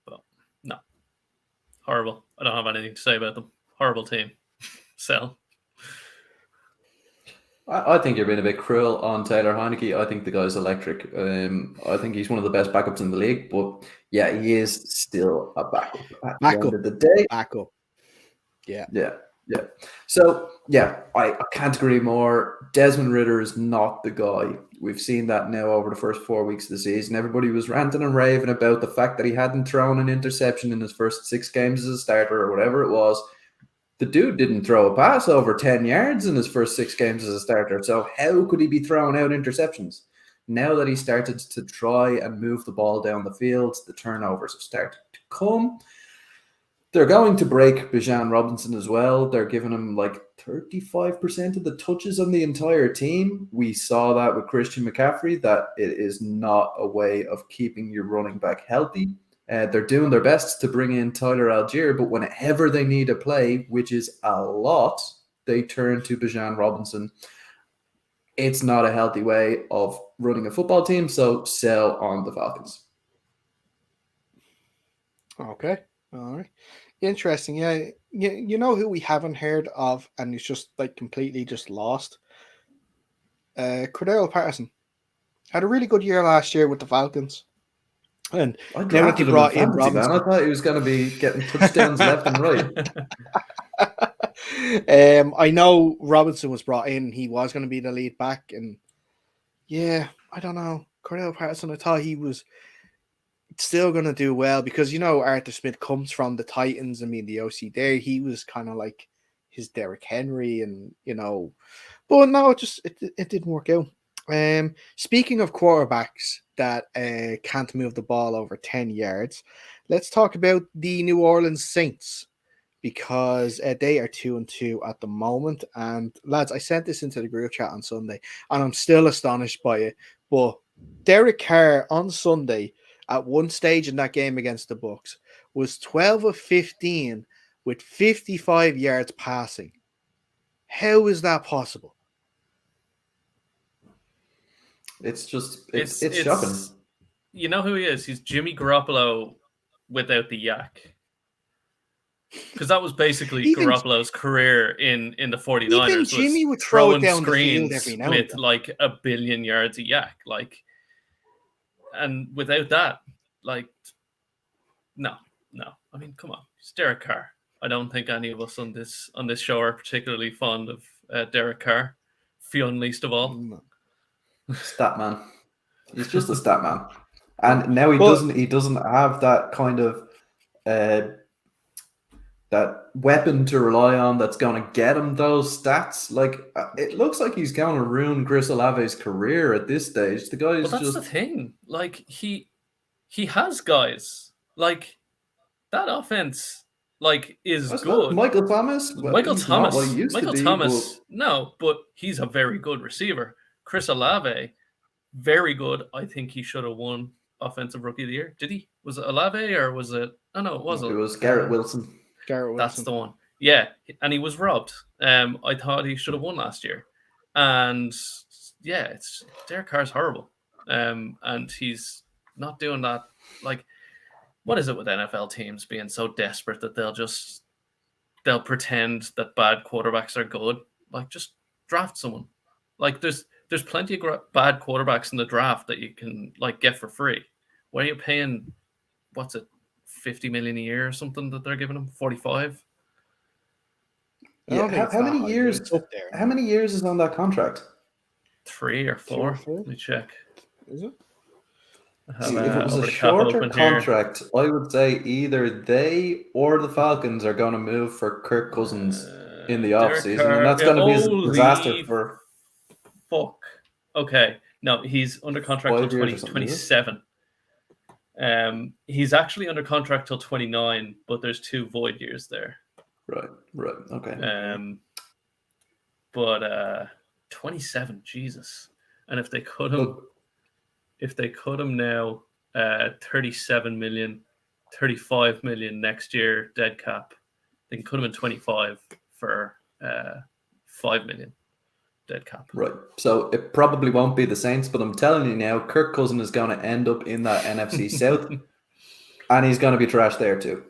But no. Horrible. I don't have anything to say about them. Horrible team. Sell. I think you're being a bit cruel on Taylor Heineke. I think the guy's electric. I think he's one of the best backups in the league. But yeah, he is still a backup at the end of the day. Backup. Yeah. So yeah, I can't agree more. Desmond Ridder is not the guy. We've seen that now over the first 4 weeks of the season. Everybody was ranting and raving about the fact that he hadn't thrown an interception in his first 6 games as a starter or whatever it was. The dude didn't throw a pass over 10 yards in his first 6 games as a starter. So how could he be throwing out interceptions? Now that he started to try and move the ball down the field, the turnovers have started to come. They're going to break Bijan Robinson as well. They're giving him like 35% of the touches on the entire team. We saw that with Christian McCaffrey, that it is not a way of keeping your running back healthy. They're doing their best to bring in Tyler Algier, but whenever they need a play, which is a lot, they turn to Bijan Robinson. It's not a healthy way of running a football team, so sell on the Falcons. Okay. All right. Interesting. Yeah. You know who we haven't heard of and he's just like completely just lost? Cordell Patterson. Had a really good year last year with the Falcons. And I drafted him in fantasy, man. I thought he was going to be getting touchdowns left and right. I know Robinson was brought in. He was going to be the lead back. And yeah, I don't know. Cordell Patterson, I thought he was still going to do well because, you know, Arthur Smith comes from the Titans. I mean, the OC there, he was kind of like his Derrick Henry and, you know, but no, it didn't work out. Speaking of quarterbacks that can't move the ball over 10 yards, let's talk about the New Orleans Saints because they are 2-2 at the moment. And lads, I sent this into the group chat on Sunday and I'm still astonished by it. But Derek Carr on Sunday at one stage in that game against the Bucs was 12 of 15 with 55 yards passing. How is that possible? It's shocking. You know who he is? He's Jimmy Garoppolo without the yak. Because that was basically Garoppolo's career in the 49ers. Even Jimmy would throw it down screens the field every now with like 1 billion yards of yak. Like, and without that, like, no. I mean, come on. It's Derek Carr. I don't think any of us on this show are particularly fond of Derek Carr. Fionn least of all. No. Stat man. He's just a stat man. And now he doesn't have that kind of that weapon to rely on that's going to get him those stats. Like, it looks like he's going to ruin Chris Olave's career at this stage. The guy's that's the thing. Like, he has guys. Like, that offense, like, is good. Michael Thomas? Well, Michael Thomas, no, but he's a very good receiver. Chris Olave, very good. I think he should have won Offensive Rookie of the Year. Did he? Was it Olave or was it? Oh, no, it wasn't. It was Garrett Wilson. That's the one. Yeah, and he was robbed. I thought he should have won last year. And yeah, Derek Carr's horrible. And he's not doing that. Like, what is it with NFL teams being so desperate that they'll just they'll pretend that bad quarterbacks are good. Like, just draft someone. Like, there's plenty of bad quarterbacks in the draft that you can like get for free. Why are you paying, what's it, 50 million a year or something that they're giving him? 45? Yeah, how many years up there? How many years is on that contract? 3 or 4. Let me check. Is it? If it was a shorter contract, I would say either they or the Falcons are going to move for Kirk Cousins in the offseason, and that's going to be a disaster for... Fuck. Okay. No, he's under contract till 2027. He's actually under contract till 29, but there's 2 void years there. Right. Okay. But 27, Jesus. And if they cut him now, 37 million, 35 million next year dead cap, they can cut him in 25 for 5 million dead cap. Right. So it probably won't be the Saints, but I'm telling you now, Kirk Cousins is going to end up in that NFC South, and he's going to be trash there too.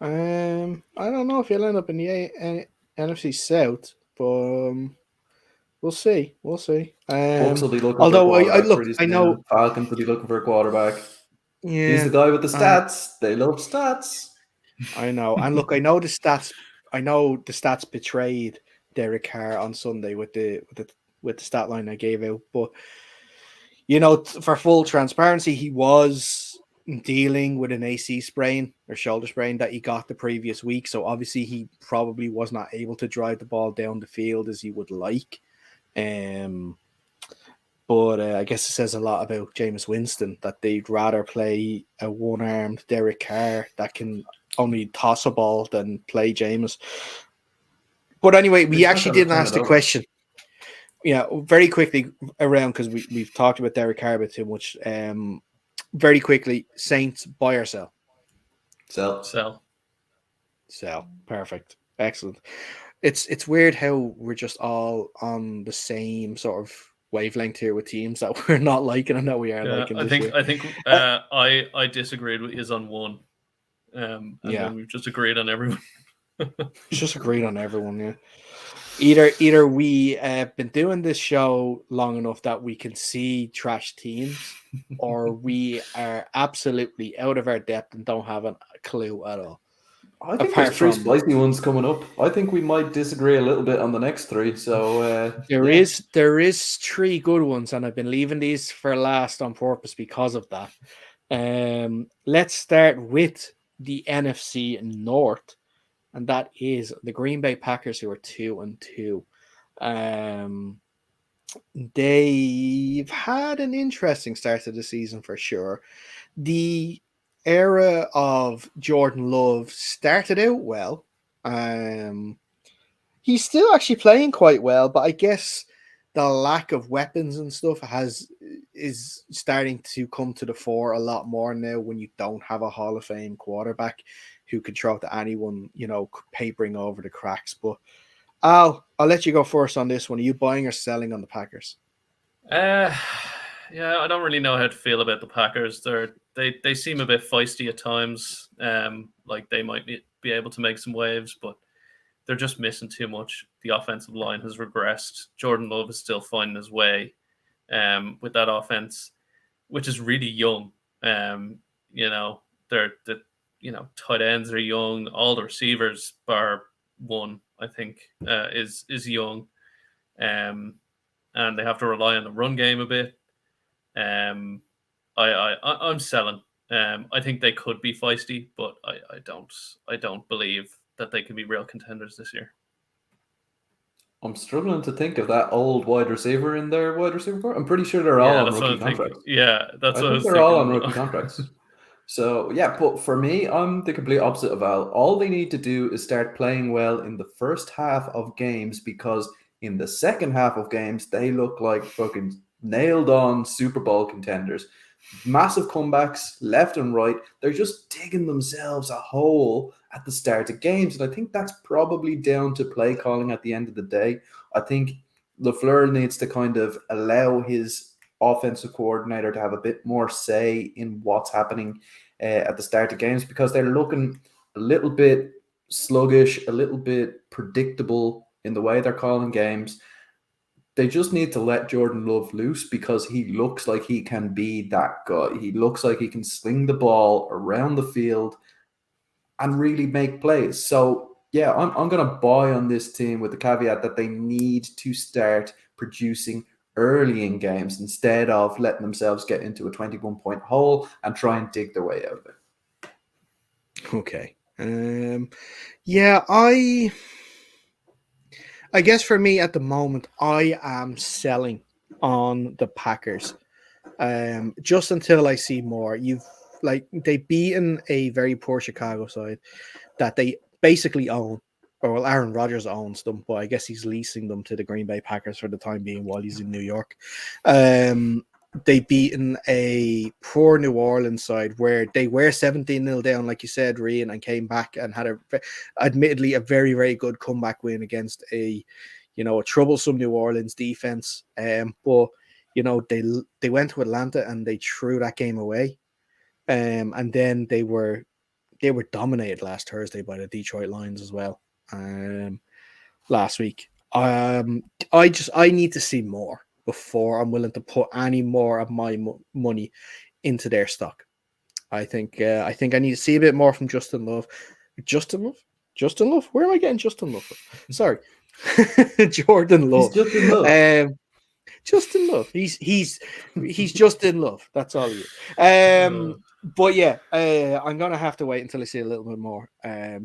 I don't know if he'll end up in the NFC South, but we'll see. Bucks will be looking for a quarterback. I know Falcons will be looking for a quarterback. Yeah, he's the guy with the stats. They love stats. I know, and look, I know the stats. I know the stats betrayed Derek Carr on Sunday with the stat line I gave out, but for full transparency, he was dealing with an AC sprain or shoulder sprain that he got the previous week. So obviously he probably was not able to drive the ball down the field as he would like. But I guess it says a lot about Jameis Winston that they'd rather play a one-armed Derek Carr that can only toss a ball than play Jameis. But anyway, we actually didn't ask the question. Yeah, very quickly around, because we've talked about Derek Carr a bit too much. Very quickly, Saints, buy or sell? Sell. Perfect. Excellent. It's weird how we're just all on the same sort of wavelength here with teams that we're not liking and that we are liking. I think I disagreed with his on one. Then we've just agreed on everyone. Just agreed on everyone, yeah. Either we have been doing this show long enough that we can see trash teams, or we are absolutely out of our depth and don't have a clue at all. I think there's 3 spicy ones coming up. I think we might disagree a little bit on the next 3. So there is 3 good ones, and I've been leaving these for last on purpose because of that. Let's start with the NFC North. And that is the Green Bay Packers, who are 2-2. They've had an interesting start to the season for sure. The era of Jordan Love started out well. He's still actually playing quite well, but I guess the lack of weapons and stuff is starting to come to the fore a lot more now when you don't have a Hall of Fame quarterback who could throw to anyone, papering over the cracks. But I'll let you go first on this one. Are you buying or selling on the Packers? Yeah, I don't really know how to feel about the Packers. They seem a bit feisty at times. Like they might be able to make some waves, but they're just missing too much. The offensive line has regressed. Jordan Love is still finding his way with that offense, which is really young. Tight ends are young. All the receivers, bar one, I think, is young. And they have to rely on the run game a bit. I'm selling. I think they could be feisty, but I don't believe that they can be real contenders this year. I'm struggling to think of that old wide receiver in their wide receiver core. I'm pretty sure they're all on rookie contracts. Yeah, that's what I was thinking. They're all on rookie contracts. So, yeah, but for me, I'm the complete opposite of Al. All they need to do is start playing well in the first half of games, because in the second half of games, they look like fucking nailed-on Super Bowl contenders. Massive comebacks left and right. They're just digging themselves a hole at the start of games. And I think that's probably down to play calling at the end of the day. I think LaFleur needs to kind of allow his offensive coordinator to have a bit more say in what's happening at the start of games, because they're looking a little bit sluggish, a little bit predictable in the way they're calling games. They just need to let Jordan Love loose because he looks like he can be that guy. He looks like he can sling the ball around the field and really make plays. So, yeah, I'm going to buy on this team with the caveat that they need to start producing early in games instead of letting themselves get into a 21-point hole and try and dig their way out of it. Okay. Yeah, I guess for me at the moment, I am selling on the Packers. Just until I see more. They've beaten a very poor Chicago side that they basically own. Or well, Aaron Rodgers owns them, but I guess he's leasing them to the Green Bay Packers for the time being while he's in New York. They've beaten a poor New Orleans side where they were 17-0 down, like you said, Rian, and came back and had admittedly a very, very good comeback win against a troublesome New Orleans defense. But they went to Atlanta and they threw that game away. And then they were dominated last Thursday by the Detroit Lions as well. Last week. I need to see more before I'm willing to put any more of my money into their stock. I think I need to see a bit more from Justin Love. Justin Love? Where am I getting Justin Love from? Sorry. Jordan Love. He's Justin Love. Justin Love. He's Justin Love. That's all he is. But yeah, I'm gonna have to wait until I see a little bit more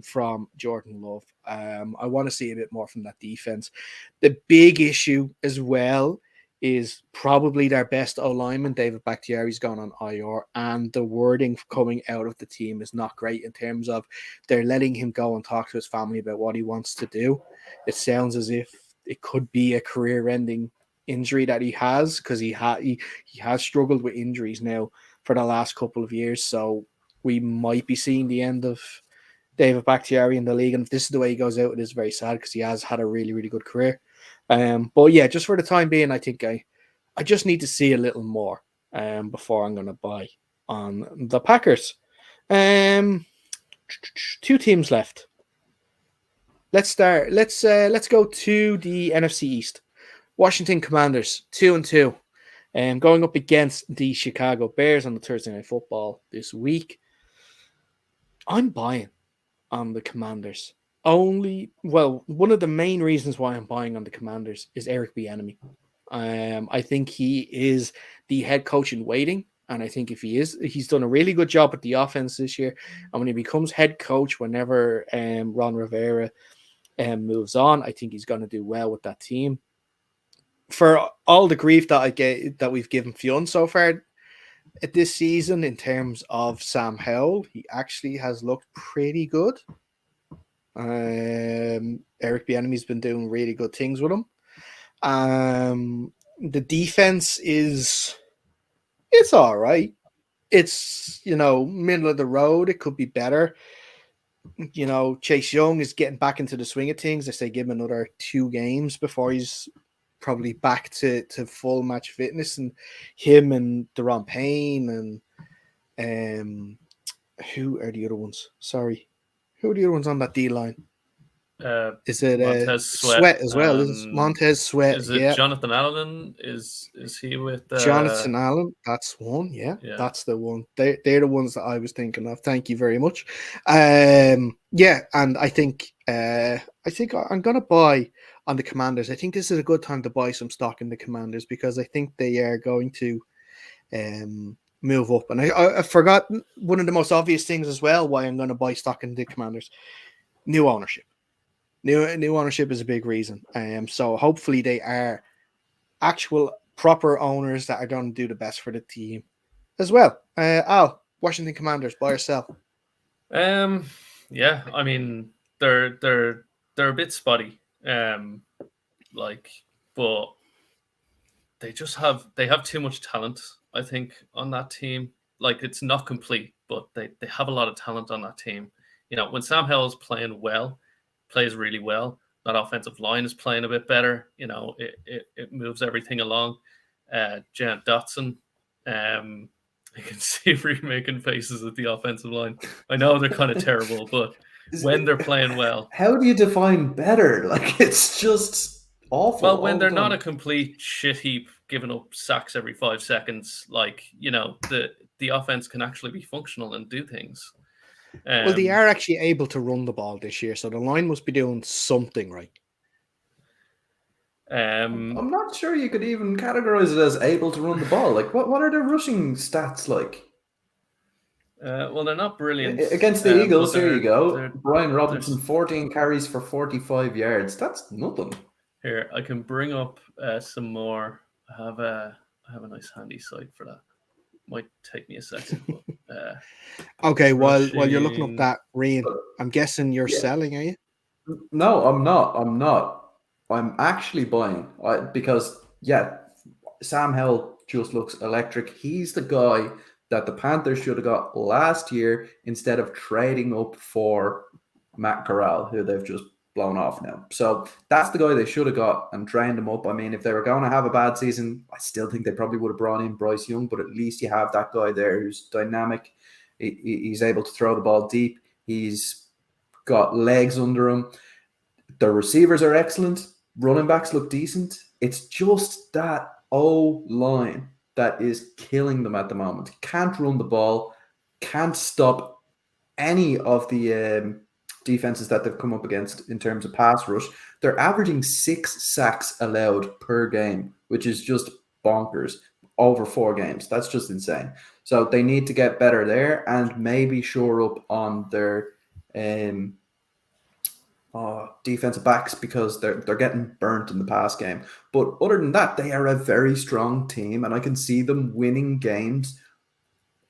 from Jordan Love. I want to see a bit more from that defense. The big issue as well is probably their best O-lineman, David Bakhtiari's gone on IR, and the wording coming out of the team is not great in terms of they're letting him go and talk to his family about what he wants to do. It sounds as if it could be a career-ending injury that he has, because he has struggled with injuries now for the last couple of years, so we might be seeing the end of David Bakhtiari in the league, and if this is the way he goes out, it is very sad because he has had a really, really good career. But yeah, just for the time being, I think I just need to see a little more before I'm going to buy on the Packers. 2 teams left. Let's go to the NFC East. Washington Commanders, 2-2. Going up against the Chicago Bears on the Thursday Night Football this week. I'm buying on the Commanders. One of the main reasons why I'm buying on the Commanders is Eric Bieniemy. I think he is the head coach in waiting, and I think if he is, he's done a really good job with the offense this year. And when he becomes head coach, whenever Ron Rivera moves on, I think he's going to do well with that team. For all the grief that we've given Fionn so far at this season in terms of Sam Howell, he actually has looked pretty good. Eric Bieniemy's been doing really good things with him. The defense it's all right. It's, middle of the road. It could be better. Chase Young is getting back into the swing of things. They say give him another 2 games before he's probably back to full match fitness, and him and Deron Payne and who are the other ones? Sorry. Who are the other ones on that D line? Is it Montez Sweat as well? Is Montez Sweat? Is it Jonathan Allen? Is he with Jonathan Allen? That's one. Yeah, that's the one. They're the ones that I was thinking of. Thank you very much. Yeah, and I think I'm gonna buy on the Commanders. I think this is a good time to buy some stock in the Commanders because I think they are going to move up. And I forgot one of the most obvious things as well why I'm going to buy stock in the Commanders. New ownership. New ownership is a big reason. So hopefully they are actual proper owners that are going to do the best for the team as well. Al, Washington Commanders, buy or sell? Yeah, I mean they're a bit spotty. But they have too much talent, I think, on that team. Like, it's not complete, but they have a lot of talent on that team. When Sam Howell's plays really well, that offensive line is playing a bit better. It moves everything along. Jan Dotson, I can see Reed making faces at the offensive line. I know they're kind of terrible, but when they're playing well. How do you define better? Like, it's just awful. Well, when they're not a complete shit heap, giving up sacks every 5 seconds, like, the offense can actually be functional and do things. Well, they are actually able to run the ball this year, so the line must be doing something right. I'm not sure you could even categorize it as able to run the ball. Like, what are their rushing stats like? Well, they're not brilliant. Against the Eagles, here you go. Brian Robinson, 14 carries for 45 yards. That's nothing. Here, I can bring up some more. I have a nice handy site for that. Might take me a second. But, okay, while you're looking up that, Rian, I'm guessing you're selling, are you? No, I'm not. I'm actually buying because Sam Howell just looks electric. He's the guy that the Panthers should have got last year instead of trading up for Matt Corral, who they've just blown off now. So that's the guy they should have got and trained him up. I mean, if they were going to have a bad season, I still think they probably would have brought in Bryce Young, but at least you have that guy there who's dynamic. He's able to throw the ball deep. He's got legs under him. The receivers are excellent. Running backs look decent. It's just that O-line that is killing them at the moment. Can't run the ball. Can't stop any of the defenses that they've come up against in terms of pass rush. They're averaging 6 sacks allowed per game, which is just bonkers over 4 games. That's just insane. So they need to get better there and maybe shore up on their defensive backs because they're getting burnt in the pass game. But other than that, they are a very strong team, and I can see them winning games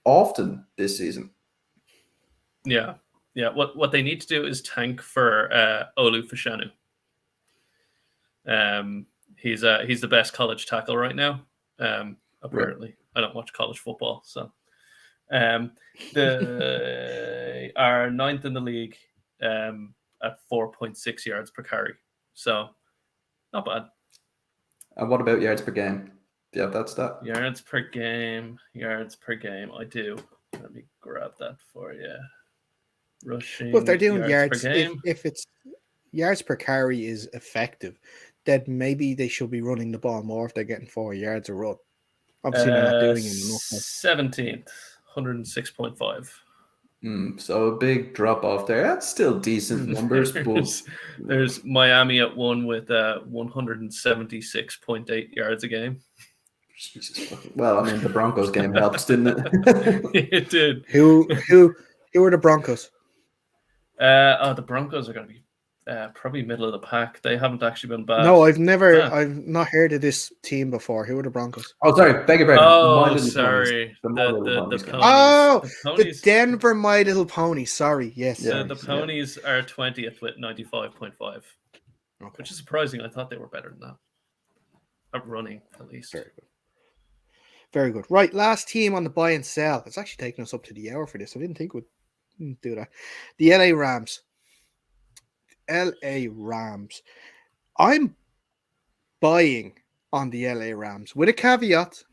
often this season. Yeah. What they need to do is tank for Olu Fashanu. He's the best college tackle right now. Apparently, right. I don't watch college football, so they are 9th in the league. At 4.6 yards per carry. So, not bad. And what about yards per game? Do you have that stat? Yards per game. I do. Let me grab that for you. Rushing. Well, if they're doing yards per game. If it's yards per carry is effective, then maybe they should be running the ball more if they're getting 4 yards a run. Obviously, they're not doing it enough. 17th, 106.5. So a big drop off there. That's still decent numbers. There's Miami at 1 with 176.8 yards a game. Well, I mean, the Broncos game helps, didn't it? It did. Who are the Broncos? The Broncos are going to be probably middle of the pack. They haven't actually been bad. No, I've not heard of this team before. Who are the Broncos? Oh, sorry, beg your pardon. Oh, sorry. The ponies. The Denver My Little Ponies. Sorry, yes. Yeah, the Ponies are 20th with 95.5, which is surprising. I thought they were better than that. At running, at least. Very good. Right, last team on the buy and sell. It's actually taking us up to the hour for this. I didn't think we'd do that. The LA Rams. I'm buying on the LA Rams with a caveat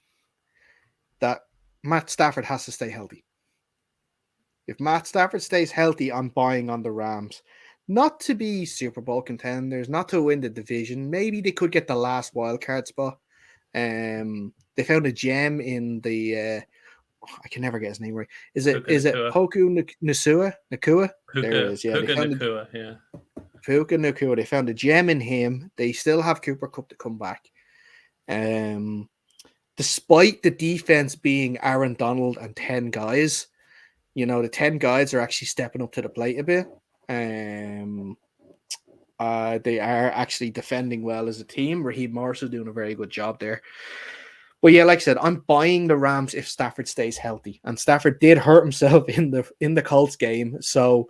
that Matt Stafford has to stay healthy. If Matt Stafford stays healthy, I'm buying on the Rams. Not to be Super Bowl contenders, not to win the division. Maybe they could get the last wild card spot. They found a gem in the I can never get his name right. Is it Poku Nakua? There it is. Yeah, Puka Nakua, yeah. Puka Nakua. They found a gem in him. They still have Cooper Kupp to come back. Despite the defense being Aaron Donald and 10 guys, the 10 guys are actually stepping up to the plate a bit. They are actually defending well as a team. Raheem Morris is doing a very good job there. But yeah, like I said, I'm buying the Rams if Stafford stays healthy. And Stafford did hurt himself in the Colts game. So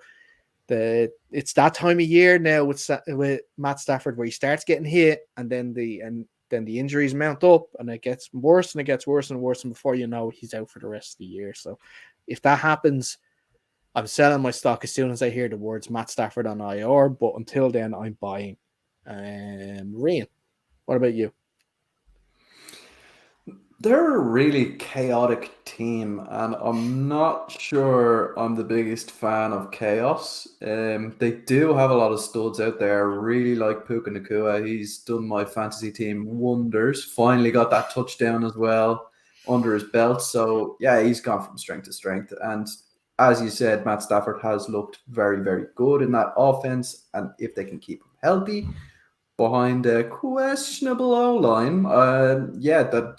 it's that time of year now with Matt Stafford where he starts getting hit and then the injuries mount up and it gets worse and it gets worse and worse. And before you know, he's out for the rest of the year. So if that happens, I'm selling my stock as soon as I hear the words Matt Stafford on IR. But until then, I'm buying. Rian, what about you? They're a really chaotic team, and I'm not sure I'm the biggest fan of chaos. They do have a lot of studs out there. I really like Puka Nacua. He's done my fantasy team wonders. Finally got that touchdown as well under his belt. So, yeah, he's gone from strength to strength. And as you said, Matt Stafford has looked very, very good in that offense. And if they can keep him healthy, behind a questionable O line, that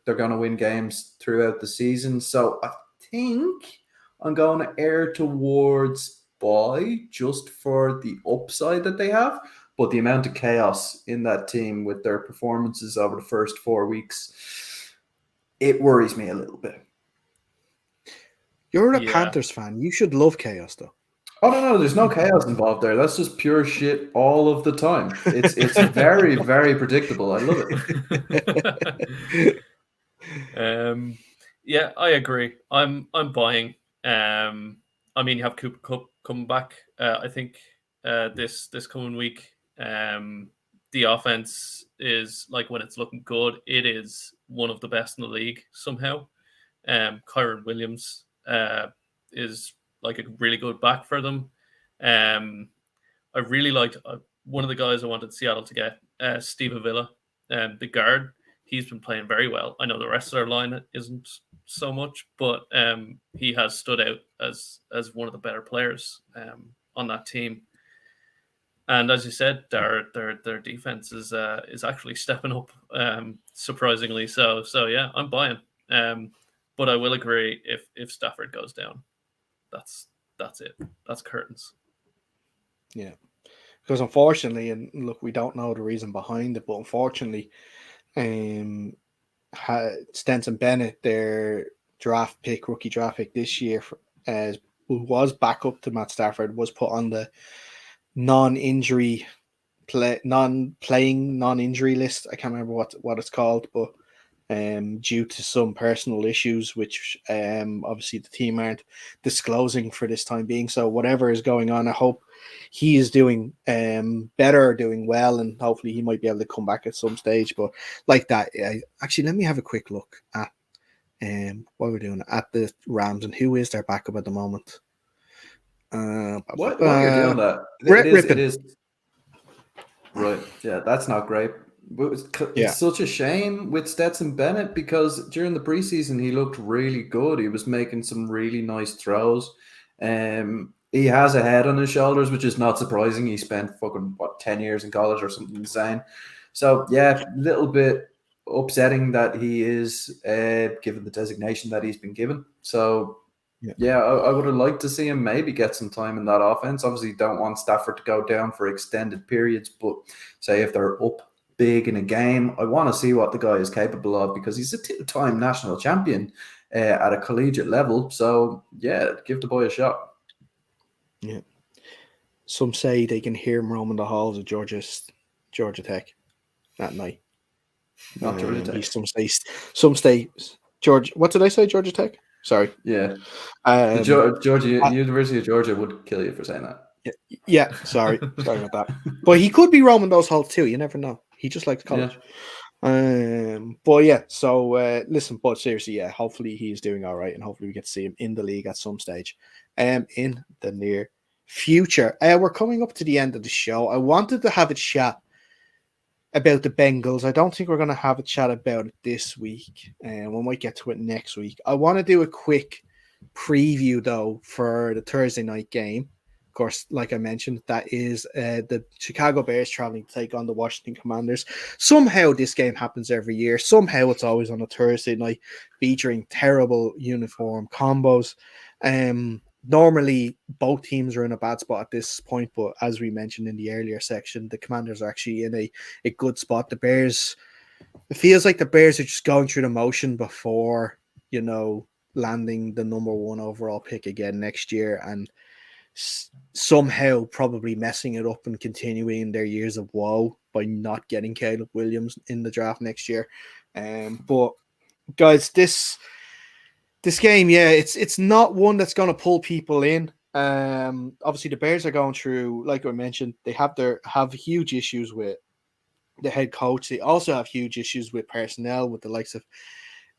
they're going to win games throughout the season. So I think I'm going to err towards bye just for the upside that they have, but the amount of chaos in that team with their performances over the first 4 weeks, it worries me a little bit. You're a Panthers fan. You should love chaos, though. Oh no, there's no chaos involved there. That's just pure shit all of the time. It's very, very predictable. I love it. Yeah, I agree. I'm buying. I mean, you have Cooper Kupp coming back. I think this coming week. The offense is like, when it's looking good, it is one of the best in the league somehow. Kyron Williams is like a really good back for them. I really liked one of the guys I wanted Seattle to get, Steve Avila, the guard. He's been playing very well. I know the rest of their line isn't so much, but he has stood out as one of the better players on that team. And as you said, their defense is actually stepping up, surprisingly. So yeah, I'm buying. But I will agree, if Stafford goes down, that's it. That's curtains. Yeah, because unfortunately, and look, we don't know the reason behind it, but unfortunately, Stenson Bennett, their rookie draft pick this year, who was back up to Matt Stafford, was put on the non-injury list. I can't remember what it's called, but due to some personal issues, which obviously the team aren't disclosing for this time being. So whatever is going on, I hope he is doing better, doing well, and hopefully he might be able to come back at some stage. But like that, actually, let me have a quick look at what we're doing at the Rams and who is their backup at the moment. What you're doing that? It is right. Yeah, that's not great. It's such a shame with Stetson Bennett, because during the preseason he looked really good. He was making some really nice throws. He has a head on his shoulders, which is not surprising. He spent 10 years in college or something insane. So yeah, a little bit upsetting that he is given the designation that he's been given. So yeah, I would have liked to see him maybe get some time in that offense. Obviously, don't want Stafford to go down for extended periods, but say if they're up big in a game, I want to see what the guy is capable of, because he's a two-time national champion at a collegiate level. So yeah, give the boy a shot. Yeah. Some say they can hear him roaming the halls of Georgia Tech that night. Not Georgia Tech. Some say Georgia. What did I say? Georgia Tech. Sorry. Yeah. University of Georgia would kill you for saying that. Yeah. Sorry about that. But he could be roaming those halls too. You never know. He just likes college. Yeah. But yeah. So listen. But seriously, yeah. Hopefully he's doing all right, and hopefully we get to see him in the league at some stage. In the near future. We're coming up to the end of the show. I wanted to have a chat about the Bengals. I don't think we're going to have a chat about it this week, and we might get to it next week. I want to do a quick preview, though, for the Thursday night game. Of course, like I mentioned, that is the Chicago Bears traveling to take on the Washington Commanders. Somehow this game happens every year. Somehow it's always on a Thursday night, featuring terrible uniform combos. Normally, both teams are in a bad spot at this point, but as we mentioned in the earlier section, the Commanders are actually in a good spot. The Bears, it feels like the Bears are just going through the motion before, landing the number 1 overall pick again next year, and somehow probably messing it up and continuing their years of woe by not getting Caleb Williams in the draft next year. But guys, this game, yeah, it's not one that's going to pull people in. Obviously, the Bears are going through, like I mentioned, they have huge issues with the head coach. They also have huge issues with personnel, with the likes of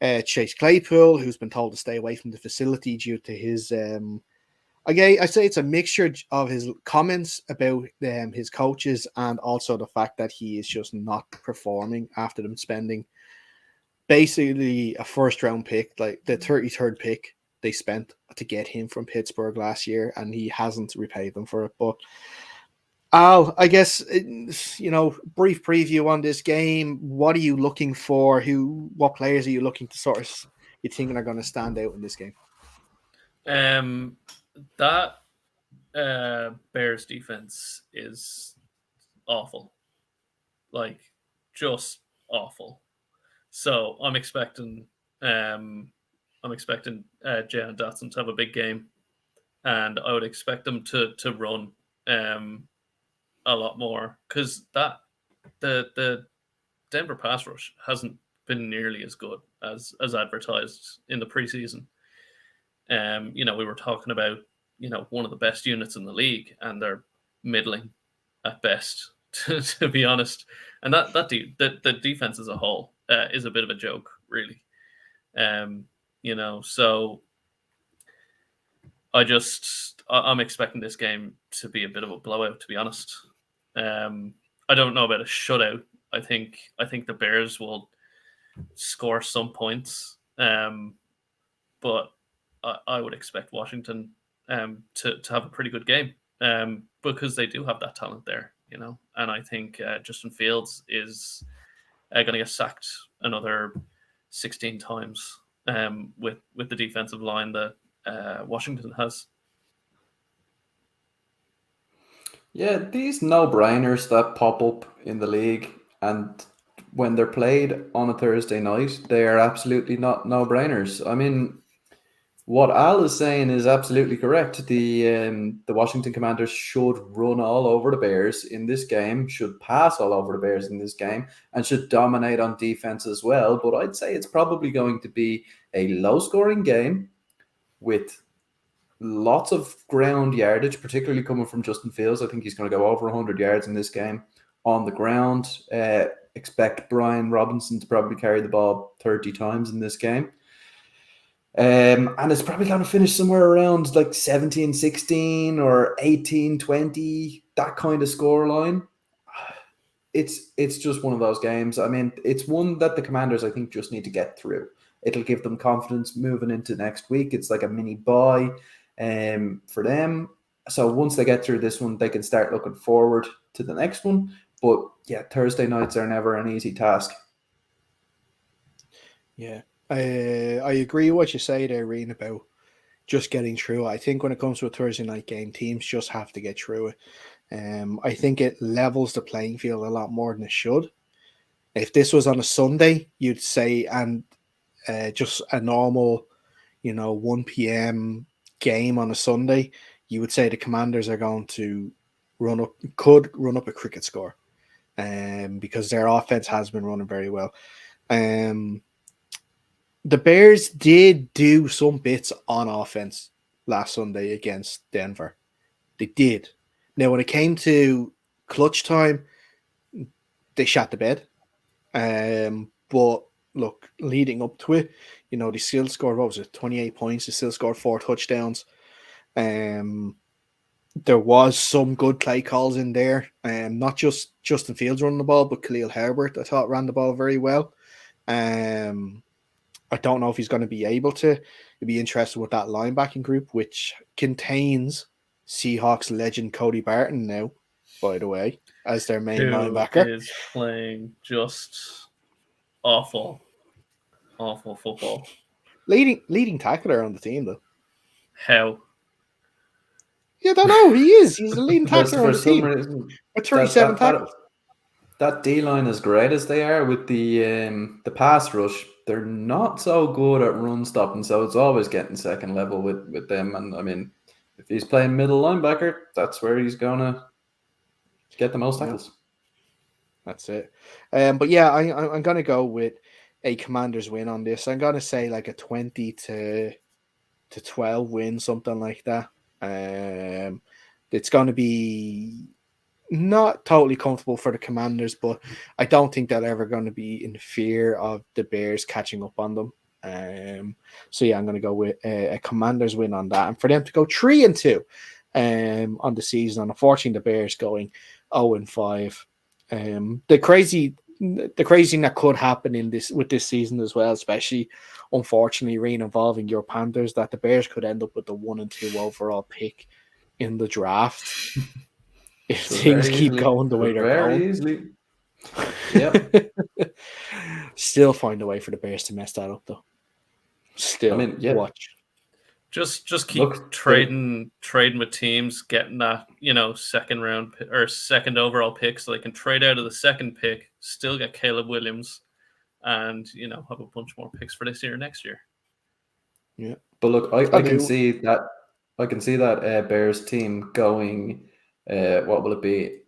Chase Claypool, who's been told to stay away from the facility due to his I say it's a mixture of his comments about his coaches and also the fact that he is just not performing after them spending basically a first-round pick, like the 33rd pick they spent to get him from Pittsburgh last year, and he hasn't repaid them for it. But Al, I guess, brief preview on this game. What are you looking for? What players are you looking to sort of you thinking are going to stand out in this game? That Bears defense is awful, like just awful. So I'm expecting Jalen Dotson to have a big game, and I would expect them to run a lot more, because the Denver pass rush hasn't been nearly as good as advertised in the preseason. We were talking about one of the best units in the league, and they're middling at best, to be honest. And the defense as a whole is a bit of a joke, really. So I'm expecting this game to be a bit of a blowout, to be honest. I don't know about a shutout. I think the Bears will score some points, but I would expect Washington to have a pretty good game, because they do have that talent there, and I think Justin Fields is going to get sacked another 16 times with the defensive line that Washington has. Yeah, these no-brainers that pop up in the league, and when they're played on a Thursday night, they are absolutely not no-brainers. I mean, what Al is saying is absolutely correct. The Washington Commanders should run all over the Bears in this game, should pass all over the Bears in this game, and should dominate on defense as well. But I'd say it's probably going to be a low-scoring game with lots of ground yardage, particularly coming from Justin Fields. I think he's going to go over 100 yards in this game on the ground. Expect Brian Robinson to probably carry the ball 30 times in this game. And it's probably going to finish somewhere around like 17-16 or 18-20, that kind of scoreline. It's just one of those games. I mean, it's one that the Commanders, I think, just need to get through. It'll give them confidence moving into next week. It's like a mini bye for them. So once they get through this one, they can start looking forward to the next one. But yeah, Thursday nights are never an easy task. Yeah. I agree with what you say there, Rian, about just getting through it. I think when it comes to a Thursday night game, teams just have to get through it. I think it levels the playing field a lot more than it should. If this was on a Sunday, you'd say, and just a normal, 1 p.m. game on a Sunday, you would say the Commanders are going to could run up a cricket score, because their offense has been running very well. The Bears did do some bits on offense last Sunday against Denver. They did. Now, when it came to clutch time, they shot the bed. But look, leading up to it, they still scored, 28 points. They still scored 4 touchdowns. There was some good play calls in there. Not just Justin Fields running the ball, but Khalil Herbert, I thought, ran the ball very well. I don't know if he's going to be able to. You'd be interested with that linebacking group, which contains Seahawks legend Cody Barton now, by the way, as their main linebacker. Is playing just awful football. Leading tackler on the team, though. How? Yeah, I don't know. He is. He's the leading tackler on the team. With 37 tackles. That D-line, as great as they are with the pass rush, they're not so good at run stopping, so it's always getting second level with them. And I mean, if he's playing middle linebacker, that's where he's going to get the most tackles. That's it. But yeah, I'm going to go with a Commanders win on this. I'm going to say like a 20-12 win, something like that. It's going to be not totally comfortable for the Commanders, but I don't think they're ever going to be in fear of the Bears catching up on them. So yeah, I'm going to go with a Commanders win on that, and for them to go 3-2 on the season. And unfortunately, the Bears going 0-5. The crazy thing that could happen in this season as well, especially unfortunately, Rian, involving your Panthers, that the Bears could end up with the 1 and 2 overall pick in the draft if things keep going the way they're going. Very easily. Yep. Still find a way for the Bears to mess that up, though. Still, I mean, yeah. Watch. Just keep trading with teams, getting that second round or second overall pick, so they can trade out of the second pick, still get Caleb Williams, and have a bunch more picks for this year, next year. Yeah, but look, I can see that. I can see that Bears team going. What will it be?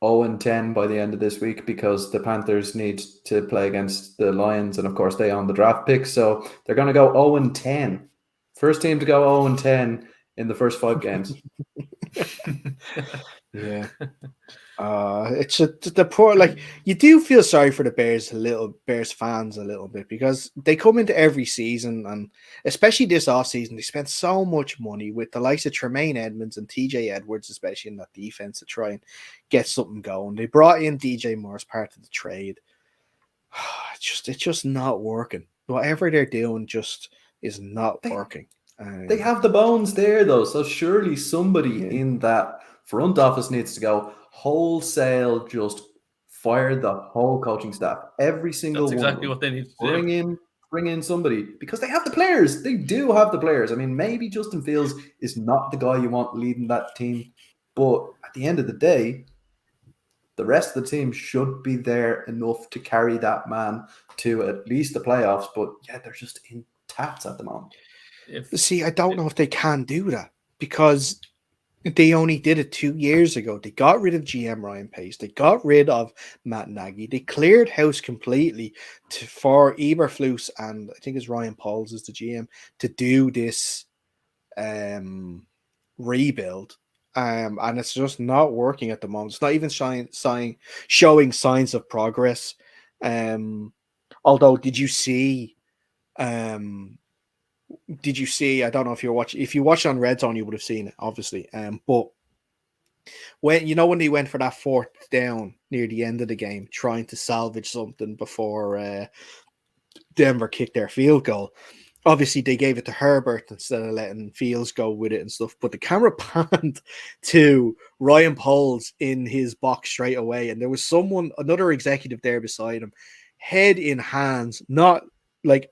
0-10 by the end of this week, because the Panthers need to play against the Lions, and of course they own the draft pick, so they're going to go 0-10. First team to go 0-10 in the first 5 games. Yeah. It's the poor, you do feel sorry for the Bears fans a little bit, because they come into every season, and especially this offseason, they spent so much money with the likes of Tremaine Edmonds and TJ Edwards, especially in that defense, to try and get something going. They brought in DJ Moore as part of the trade. It's just not working. Whatever they're doing just is not working. They have the bones there, though, so surely somebody in that front office needs to go wholesale, just fire the whole coaching staff, every single one. That's exactly what they need to do. Bring in somebody, because they have the players. They do have the players. I mean, maybe Justin Fields is not the guy you want leading that team, but at the end of the day, the rest of the team should be there enough to carry that man to at least the playoffs. But yeah, they're just in tats at the moment. I don't know if they can do that, because they only did it 2 years ago. They got rid of GM Ryan Pace. They got rid of Matt Nagy. They cleared house completely for Eberflus, and I think it's Ryan Pauls is the GM, to do this rebuild. And it's just not working at the moment. It's not even showing signs of progress. Although, did you see? I don't know if you're watching. If you watched on Red Zone, you would have seen it, obviously. But when they went for that 4th down near the end of the game, trying to salvage something before Denver kicked their field goal, obviously they gave it to Herbert instead of letting Fields go with it and stuff. But the camera panned to Ryan Pauls in his box straight away, and there was another executive there beside him, head in hands, not.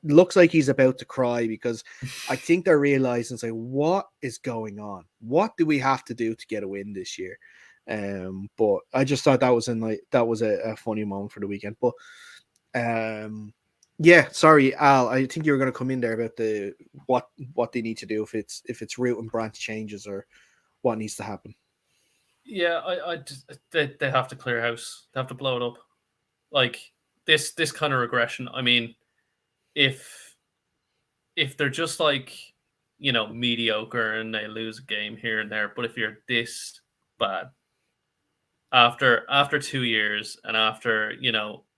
Looks like he's about to cry, because I think they're realizing, what is going on? What do we have to do to get a win this year? But I just thought that was a funny moment for the weekend. But yeah, sorry, Al. I think you were going to come in there about what they need to do, if it's root and branch changes or what needs to happen. Yeah, they have to clear house. They have to blow it up. This kind of regression. I mean, if they're just mediocre and they lose a game here and there, but if you're this bad after 2 years, and after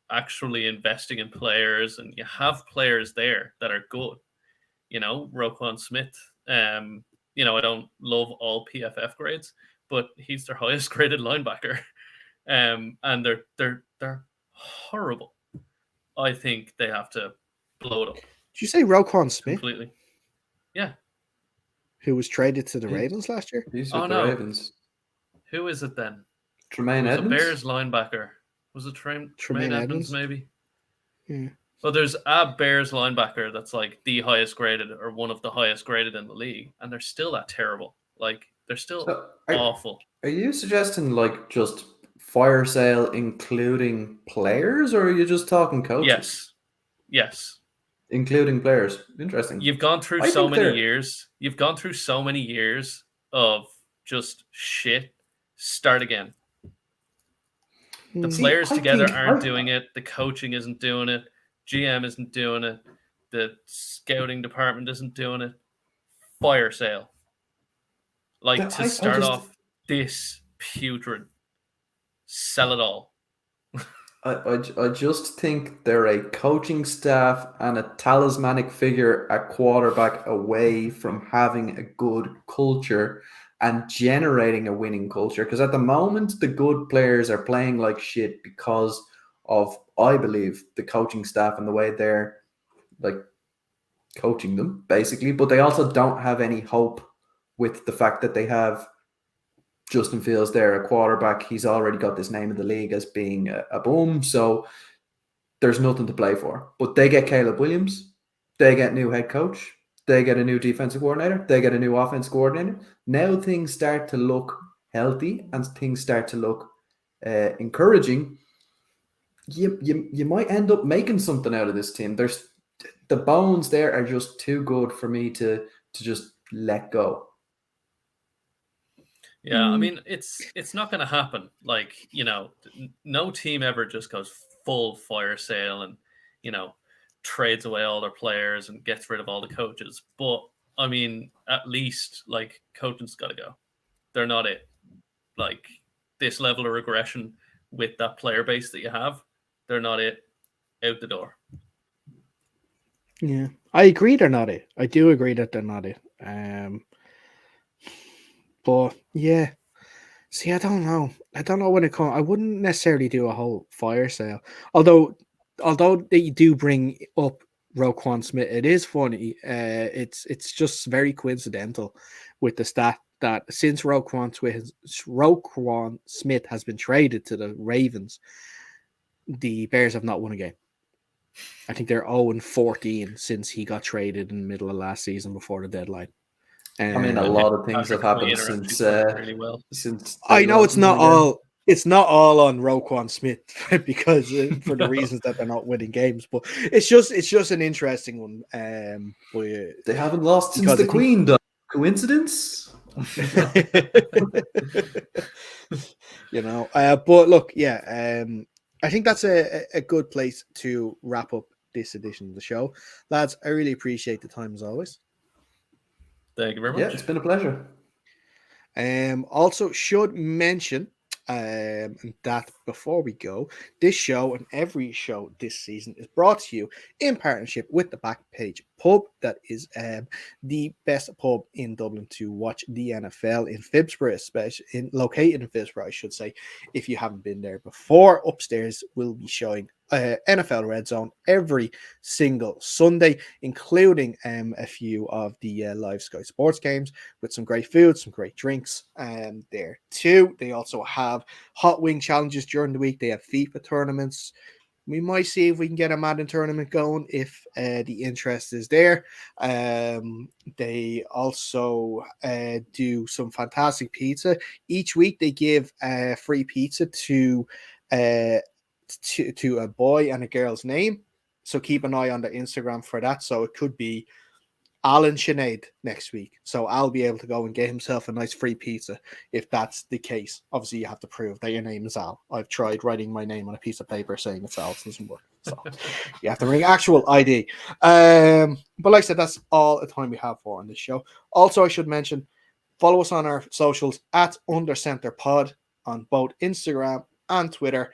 actually investing in players, and you have players there that are good, Roquan Smith, I don't love all PFF grades, but he's their highest graded linebacker, and they're horrible. I think they have to blow it up. Did you say Roquan Smith? Completely. Yeah. Who was traded to the Ravens last year? He's with the Ravens. Who is it then? Tremaine Edmonds? A Bears linebacker. Was it Tremaine Edmonds, maybe? Yeah. Well, there's a Bears linebacker that's the highest graded, or one of the highest graded in the league, and they're still that terrible. They're still awful. Are you suggesting just fire sale including players, or are you just talking coaches? Yes. Including players. Interesting. You've gone through so many years. You've gone through so many years of just shit. Start again. The players together aren't doing it. The coaching isn't doing it. GM isn't doing it. The scouting department isn't doing it. Fire sale. Start off this putrid. Sell it all. I just think they're a coaching staff and a talismanic figure at quarterback away from having a good culture and generating a winning culture. Because at the moment, the good players are playing like shit because of, I believe, the coaching staff and the way they're like coaching them, basically. But they also don't have any hope with the fact that they have Justin Fields there, a quarterback. He's already got this name in the league as being a boom. So there's nothing to play for. But they get Caleb Williams. They get new head coach. They get a new defensive coordinator. They get a new offense coordinator. Now things start to look healthy and things start to look encouraging. You might end up making something out of this team. There's the bones there are just too good for me to just let go. Yeah, I mean, it's not going to happen. Like, no team ever just goes full fire sale and, trades away all their players and gets rid of all the coaches. But, I mean, at least, like, coaching's got to go. They're not it. Like, this level of regression with that player base that you have, they're not it. Out the door. Yeah, I agree they're not it. I do agree that they're not it. But yeah, see, I don't know. I don't know when it comes. I wouldn't necessarily do a whole fire sale. Although they do bring up Roquan Smith, it is funny. It's just very coincidental with the stat that since Roquan Smith has been traded to the Ravens, the Bears have not won a game. I think they're 0-14 since he got traded in the middle of last season before the deadline. I mean, a lot of things have happened since. Really well. Since I know it's not all on Roquan Smith because for the reasons that they're not winning games, but it's just an interesting one. They haven't lost since the Queen. Coincidence? But look, yeah. I think that's a good place to wrap up this edition of the show. Lads, I really appreciate the time as always. Thank you very much. Yeah, it's been a pleasure. Also should mention that before we go, this show and every show this season is brought to you in partnership with the Backpage Pub. That is the best pub in Dublin to watch the NFL in Phibsborough, especially located in Phibsborough, I should say. If you haven't been there before, upstairs we'll be showing NFL Red Zone every single Sunday, including a few of the live Sky Sports games with some great food, some great drinks there too. They also have hot wing challenges during the week. They have FIFA tournaments. We might see if we can get a Madden tournament going if the interest is there. They also do some fantastic pizza. Each week they give free pizza to a boy and a girl's name. So keep an eye on the Instagram for that. So it could be Alan Sinead next week. So I'll be able to go and get himself a nice free pizza if that's the case. Obviously, you have to prove that your name is Al. I've tried writing my name on a piece of paper saying it's Al. It doesn't work. So you have to bring actual ID. But like I said, that's all the time we have for on this show. Also, I should mention, follow us on our socials at UnderCenterPod on both Instagram and Twitter.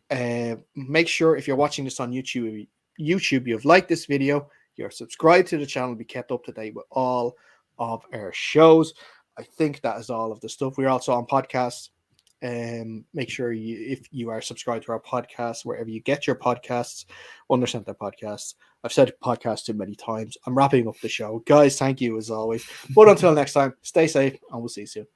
Make sure if you're watching this on YouTube, you've liked this video, you're subscribed to the channel, be kept up to date with all of our shows. I think that is all of the stuff. We're also on podcasts. Make sure if you are subscribed to our podcast, wherever you get your podcasts, Undercenter Podcasts. I've said podcast too many times. I'm wrapping up the show. Guys, thank you as always. But until next time, stay safe and we'll see you soon.